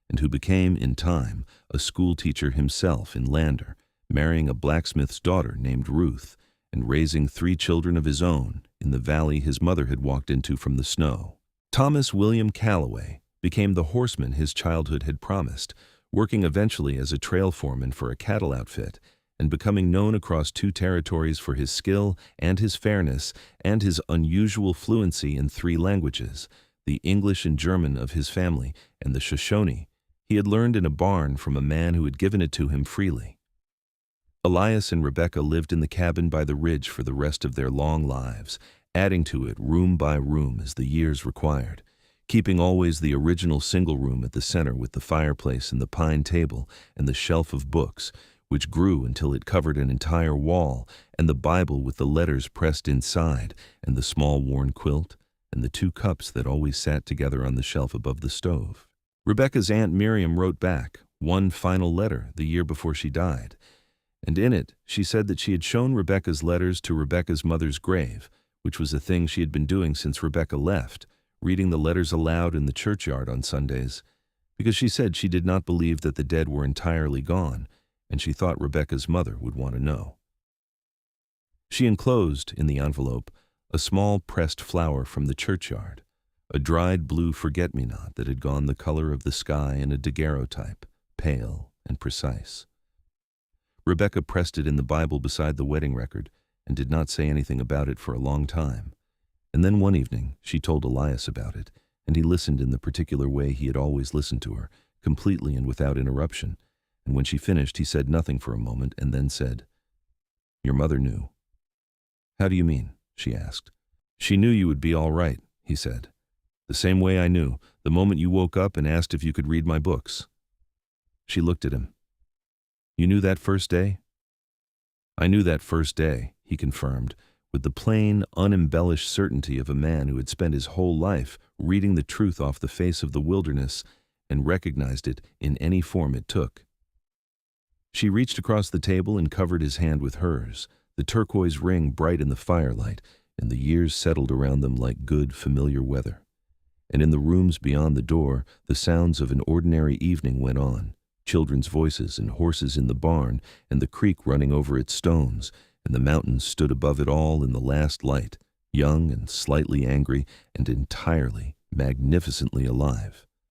and who became, in time, a school teacher himself in Lander, marrying a blacksmith's daughter named Ruth, and raising 3 children of his own in the valley his mother had walked into from the snow. Thomas William Calloway became the horseman his childhood had promised, working eventually as a trail foreman for a cattle outfit, and becoming known across 2 territories for his skill and his fairness and his unusual fluency in 3 languages, the English and German of his family and the Shoshone he had learned in a barn from a man who had given it to him freely. Elias and Rebekah lived in the cabin by the ridge for the rest of their long lives, adding to it room by room as the years required, keeping always the original single room at the center with the fireplace and the pine table and the shelf of books, which grew until it covered an entire wall, and the Bible with the letters pressed inside, and the small worn quilt, and the 2 cups that always sat together on the shelf above the stove. Rebekah's Aunt Miriam wrote back one final letter the year before she died, and in it she said that she had shown Rebekah's letters to Rebekah's mother's grave, which was a thing she had been doing since Rebekah left, reading the letters aloud in the churchyard on Sundays, because she said she did not believe that the dead were entirely gone, and she thought Rebekah's mother would want to know. She enclosed, in the envelope, a small pressed flower from the churchyard, a dried blue forget-me-not that had gone the color of the sky in a daguerreotype, pale and precise. Rebekah pressed it in the Bible beside the wedding record and did not say anything about it for a long time. And then one evening she told Elias about it, and he listened in the particular way he had always listened to her, completely and without interruption. And when she finished, he said nothing for a moment and then said, "Your mother knew." "How do you mean?" she asked. "She knew you would be all right," he said. "The same way I knew, the moment you woke up and asked if you could read my books." She looked at him. "You knew that first day?" "I knew that first day," he confirmed, with the plain, unembellished certainty of a man who had spent his whole life reading the truth off the face of the wilderness and recognized it in any form it took. She reached across the table and covered his hand with hers, the turquoise ring bright in the firelight, and the years settled around them like good, familiar weather. And in the rooms beyond the door, the sounds of an ordinary evening went on, children's voices and horses in the barn, and the creek running over its stones, and the mountains stood above it all in the last light, young and slightly angry and entirely, magnificently alive.